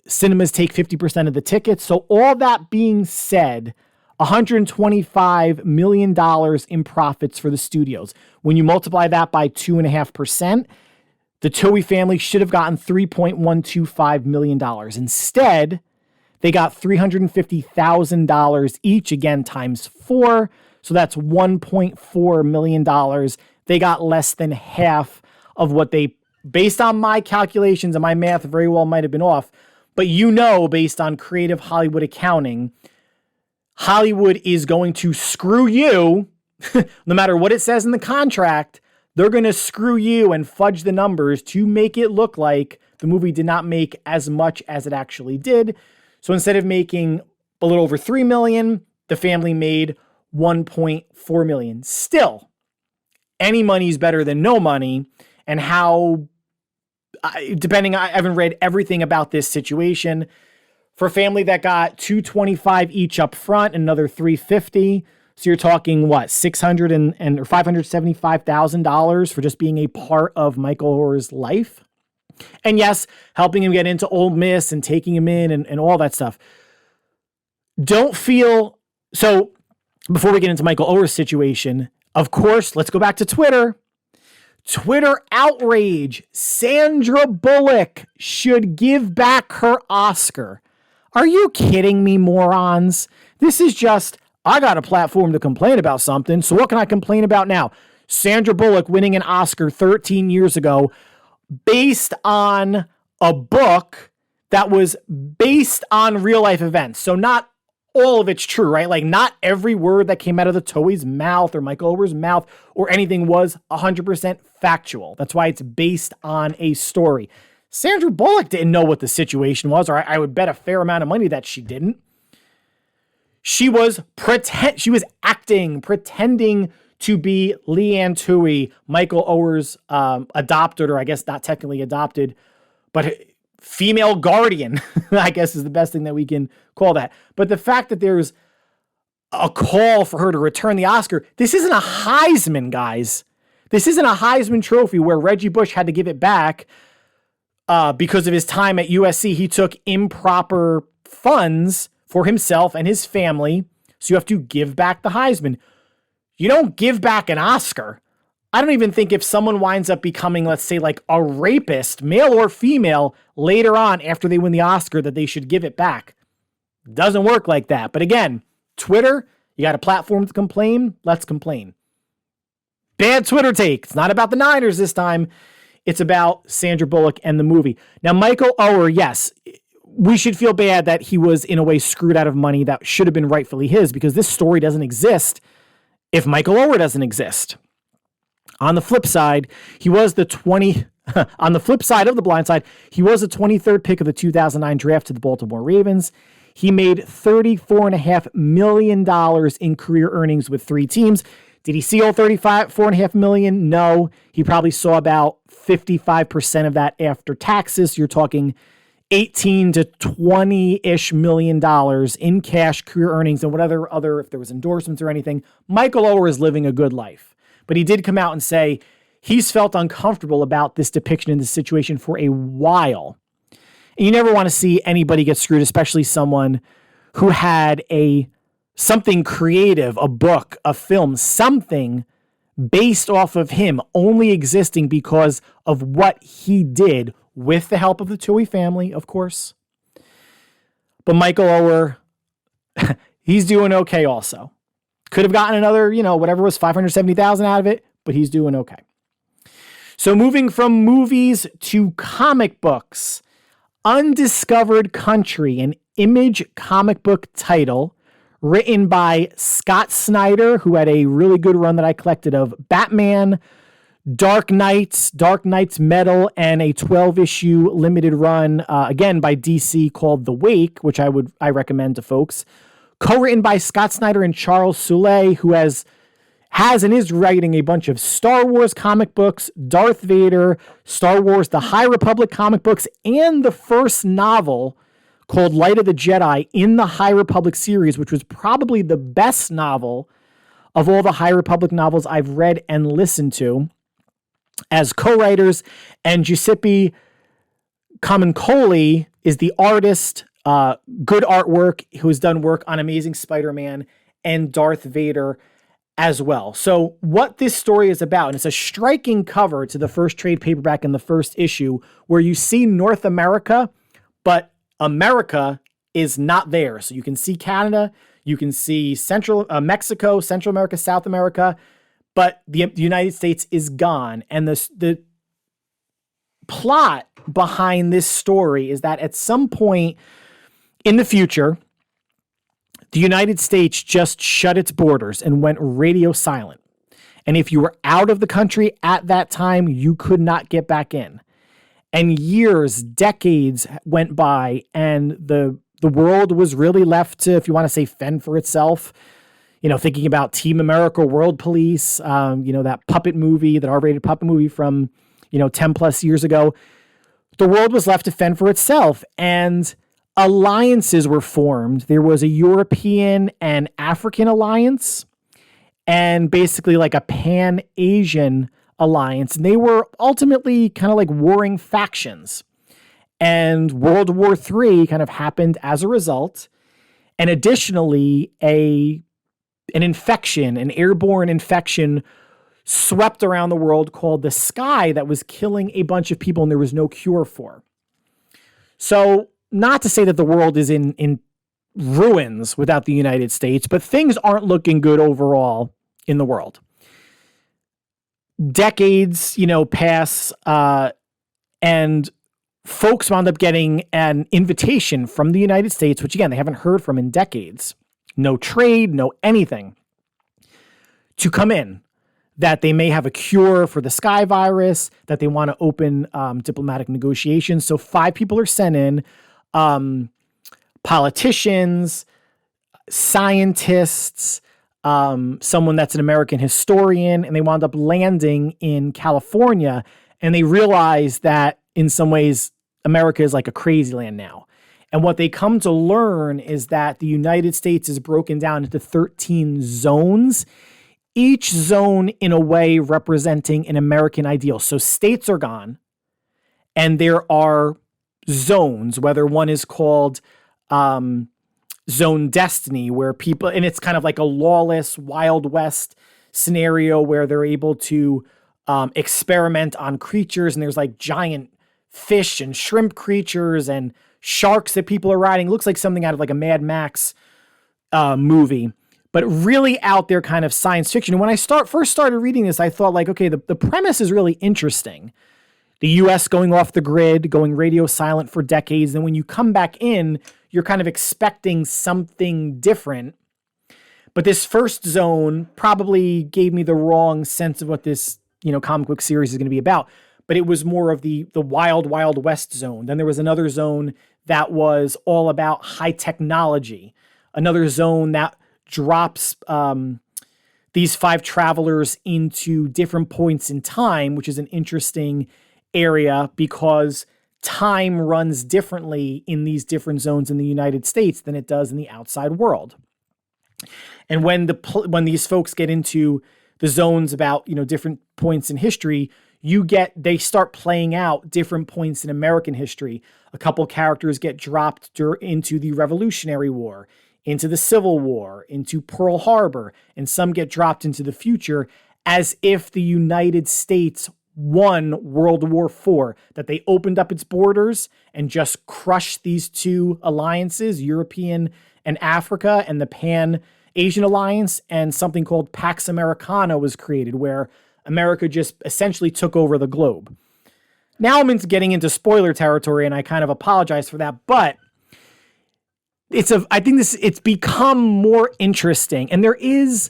cinemas take 50% of the tickets. So all that being said, $125 million in profits for the studios. When you multiply that by 2.5%, the Toohey family should have gotten $3.125 million. Instead, they got $350,000 each, again, times 4. So that's $1.4 million. They got less than half of what they, based on my calculations and my math, very well might have been off. But based on creative Hollywood accounting, Hollywood is going to screw you, no matter what it says in the contract. They're going to screw you and fudge the numbers to make it look like the movie did not make as much as it actually did. So instead of making a little over $3 million, the family made $1.4 million. Still, any money is better than no money, and how, I haven't read everything about this situation. For a family that got $225 each up front, another $350. So you're talking what, $600 or $575,000 for just being a part of Michael Orr's life. And yes, helping him get into Ole Miss and taking him in and all that stuff. Don't feel so. Before we get into Michael Orr's situation, of course, let's go back to Twitter. Twitter outrage. Sandra Bullock should give back her Oscar. Are you kidding me, morons? This is just, I got a platform to complain about something, so what can I complain about now? Sandra Bullock winning an Oscar 13 years ago based on a book that was based on real life events. So not all of it's true, right? Like not every word that came out of the Toei's mouth or Michael Orr's mouth or anything was 100% factual. That's why it's based on a story. Sandra Bullock didn't know what the situation was, or I would bet a fair amount of money that she didn't. She was acting, pretending to be Leanne Tui, Michael Orr's adopted, or I guess not technically adopted, but female guardian, I guess is the best thing that we can call that. But the fact that there's a call for her to return the Oscar, this isn't a Heisman, guys. This isn't a Heisman trophy where Reggie Bush had to give it back because of his time at USC. He took improper funds for himself and his family, so you have to give back the Heisman. You don't give back an Oscar. I don't even think if someone winds up becoming, let's say, like a rapist, male or female, later on after they win the Oscar, that they should give it back. Doesn't work like that. But again, Twitter, you got a platform to complain, let's complain. Bad Twitter take. It's not about the Niners this time. It's about Sandra Bullock and the movie. Now, Michael Orr, yes, we should feel bad that he was in a way screwed out of money that should have been rightfully his, because this story doesn't exist if Michael Orr doesn't exist. On the flip side, he was on the flip side of the blind side, he was the 23rd pick of the 2009 draft to the Baltimore Ravens. He made $34.5 million in career earnings with 3 teams. Did he see all $4.5 million? No. He probably saw about 55% of that after taxes. You're talking 18 to 20-ish $20 million in cash career earnings and whatever other, if there was endorsements or anything. Michael Orr is living a good life. But he did come out and say he's felt uncomfortable about this depiction in this situation for a while. And you never want to see anybody get screwed, especially someone who had something creative, a book, a film, something based off of him only existing because of what he did with the help of the Tui family, of course. But Michael Orr, he's doing okay also. Could have gotten another, whatever was $570,000 out of it, but he's doing okay. So moving from movies to comic books, Undiscovered Country, an Image comic book title written by Scott Snyder, who had a really good run that I collected of Batman, Dark Knights Metal, and a 12-issue limited run, again by DC, called The Wake, which I recommend to folks. Co-written by Scott Snyder and Charles Soule, who has and is writing a bunch of Star Wars comic books, Darth Vader, Star Wars, the High Republic comic books, and the first novel called Light of the Jedi in the High Republic series, which was probably the best novel of all the High Republic novels I've read and listened to, as co-writers. And Giuseppe Camuncoli is the artist, good artwork, who has done work on Amazing Spider-Man and Darth Vader as well. So what this story is about, and it's a striking cover to the first trade paperback in the first issue, where you see North America, but America is not there. So you can see Canada, you can see Mexico, Central America, South America, but the United States is gone. And the plot behind this story is that at some point in the future, the United States just shut its borders and went radio silent. And if you were out of the country at that time, you could not get back in. And years, decades went by, and the world was really left to, if you want to say, fend for itself. thinking about Team America, World Police, that puppet movie, that R-rated puppet movie from, 10 plus years ago. The world was left to fend for itself, and alliances were formed. There was a European and African alliance, and basically like a Pan-Asian alliance. And they were ultimately kind of like warring factions. And World War III kind of happened as a result. And additionally, an airborne infection swept around the world called the Sky that was killing a bunch of people and there was no cure for. So not to say that the world is in ruins without the United States, but things aren't looking good overall in the world. Decades, pass, and folks wound up getting an invitation from the United States, which again, they haven't heard from in decades. No trade, no anything, to come in. That they may have a cure for the Sky virus, that they want to open diplomatic negotiations. So 5 people are sent in, politicians, scientists, someone that's an American historian, and they wound up landing in California, and they realize that in some ways, America is like a crazy land now. And what they come to learn is that the United States is broken down into 13 zones, each zone in a way representing an American ideal. So states are gone, and there are zones, whether one is called Zone Destiny, where people, and it's kind of like a lawless Wild West scenario where they're able to experiment on creatures, and there's like giant fish and shrimp creatures and sharks that people are riding. It looks like something out of like a Mad Max movie. But really out there kind of science fiction. And when I first started reading this, I thought like, okay, the premise is really interesting. The U.S. going off the grid, going radio silent for decades. And when you come back in, you're kind of expecting something different. But this first zone probably gave me the wrong sense of what this, comic book series is going to be about. But it was more of the wild, Wild West zone. Then there was another zone that was all about high technology. Another zone that drops these 5 travelers into different points in time, which is an interesting area because time runs differently in these different zones in the United States than it does in the outside world. And when these folks get into the zones about, different points in history, they start playing out different points in American history. A couple characters get dropped into the Revolutionary War, into the Civil War, into Pearl Harbor, and some get dropped into the future as if the United States won World War IV, that they opened up its borders and just crushed these 2 alliances, European and Africa, and the Pan-Asian Alliance, and something called Pax Americana was created, where America just essentially took over the globe. Now I'm getting into spoiler territory, and I kind of apologize for that, but I think it's become more interesting. And there is,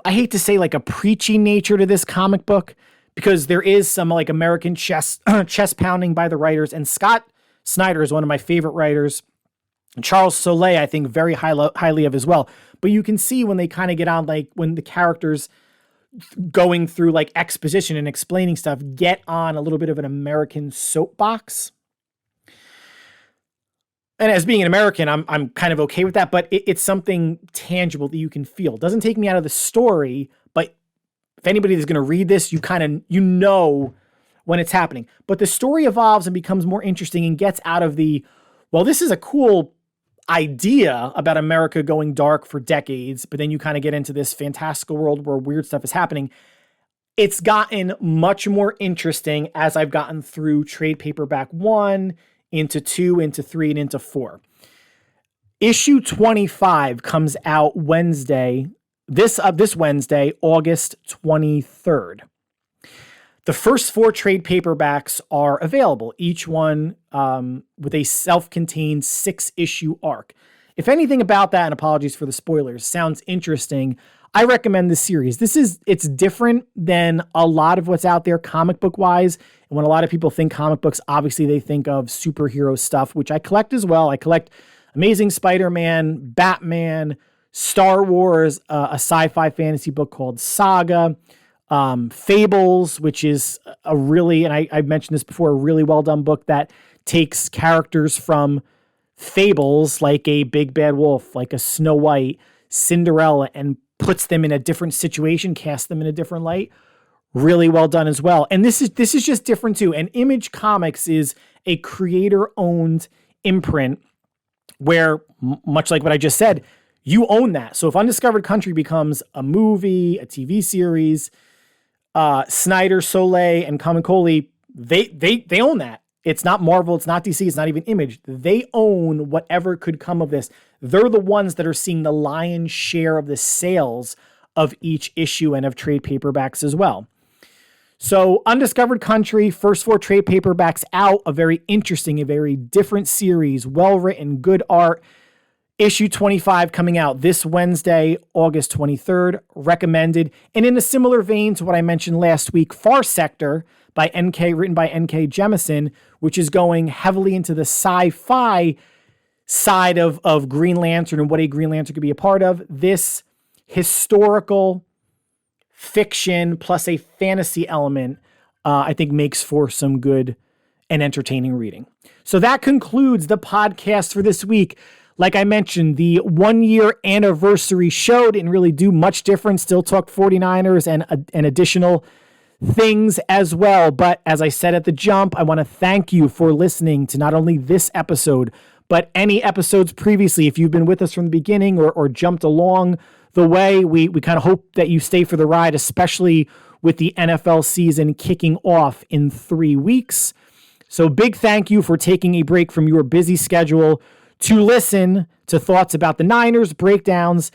I hate to say like a preachy nature to this comic book, because there is some like American chest pounding by the writers. And Scott Snyder is one of my favorite writers. And Charles Soule, I think very highly of as well. But you can see when they kind of get on, like when the characters going through like exposition and explaining stuff, get on a little bit of an American soapbox. And as being an American, I'm kind of okay with that, but it's something tangible that you can feel. It doesn't take me out of the story, but if anybody is going to read this, you know when it's happening. But the story evolves and becomes more interesting and gets out of this is a cool idea about America going dark for decades, but then you kind of get into this fantastical world where weird stuff is happening. It's gotten much more interesting as I've gotten through trade paperback 1, into 2, into 3, and into 4. Issue 25 comes out Wednesday, this Wednesday, August 23rd. The first 4 trade paperbacks are available, each one with a self-contained 6-issue arc. If anything about that, and apologies for the spoilers, sounds interesting, I recommend this series. It's different than a lot of what's out there comic book wise. And when a lot of people think comic books, obviously they think of superhero stuff, which I collect as well. I collect Amazing Spider-Man, Batman, Star Wars, a sci-fi fantasy book called Saga, Fables, which is a really, and I've mentioned this before, a really well done book that takes characters from fables like a Big Bad Wolf, like a Snow White, Cinderella, and puts them in a different situation, casts them in a different light. Really well done as well. And this is just different too. And Image Comics is a creator-owned imprint where, much like what I just said, you own that. So if Undiscovered Country becomes a movie, a TV series, Snyder, Soleil, and Kamikoli, they own that. It's not Marvel, it's not DC, it's not even Image. They own whatever could come of this. They're the ones that are seeing the lion's share of the sales of each issue and of trade paperbacks as well. So Undiscovered Country, first 4 trade paperbacks out, a very interesting, a very different series, well-written, good art. Issue 25 coming out this Wednesday, August 23rd, recommended. And in a similar vein to what I mentioned last week, Far Sector, written by N.K. Jemisin, which is going heavily into the sci-fi side of Green Lantern and what a Green Lantern could be a part of. This historical fiction plus a fantasy element, I think makes for some good and entertaining reading. So that concludes the podcast for this week. Like I mentioned, the 1-year anniversary show didn't really do much different. Still talked 49ers and additional things as well. But as I said at the jump, I want to thank you for listening to not only this episode, but any episodes previously. If you've been with us from the beginning or jumped along the way, we kind of hope that you stay for the ride, especially with the NFL season kicking off in 3 weeks. So big thank you for taking a break from your busy schedule to listen to thoughts about the Niners, breakdowns.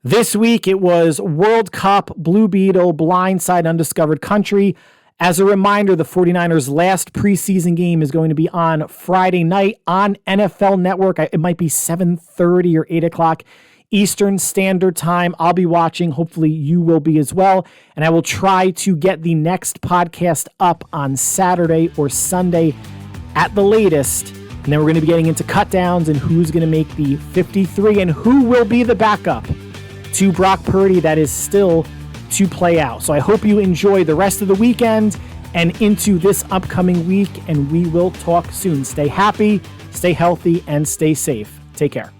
This week, it was World Cup, Blue Beetle, Blindside, Undiscovered Country. As a reminder, the 49ers' last preseason game is going to be on Friday night on NFL Network. It might be 7:30 or 8 o'clock Eastern Standard Time. I'll be watching. Hopefully, you will be as well. And I will try to get the next podcast up on Saturday or Sunday at the latest. And then we're going to be getting into cut downs and who's going to make the 53 and who will be the backup to Brock Purdy. That is still to play out. So I hope you enjoy the rest of the weekend and into this upcoming week, and we will talk soon. Stay happy, stay healthy, and stay safe. Take care.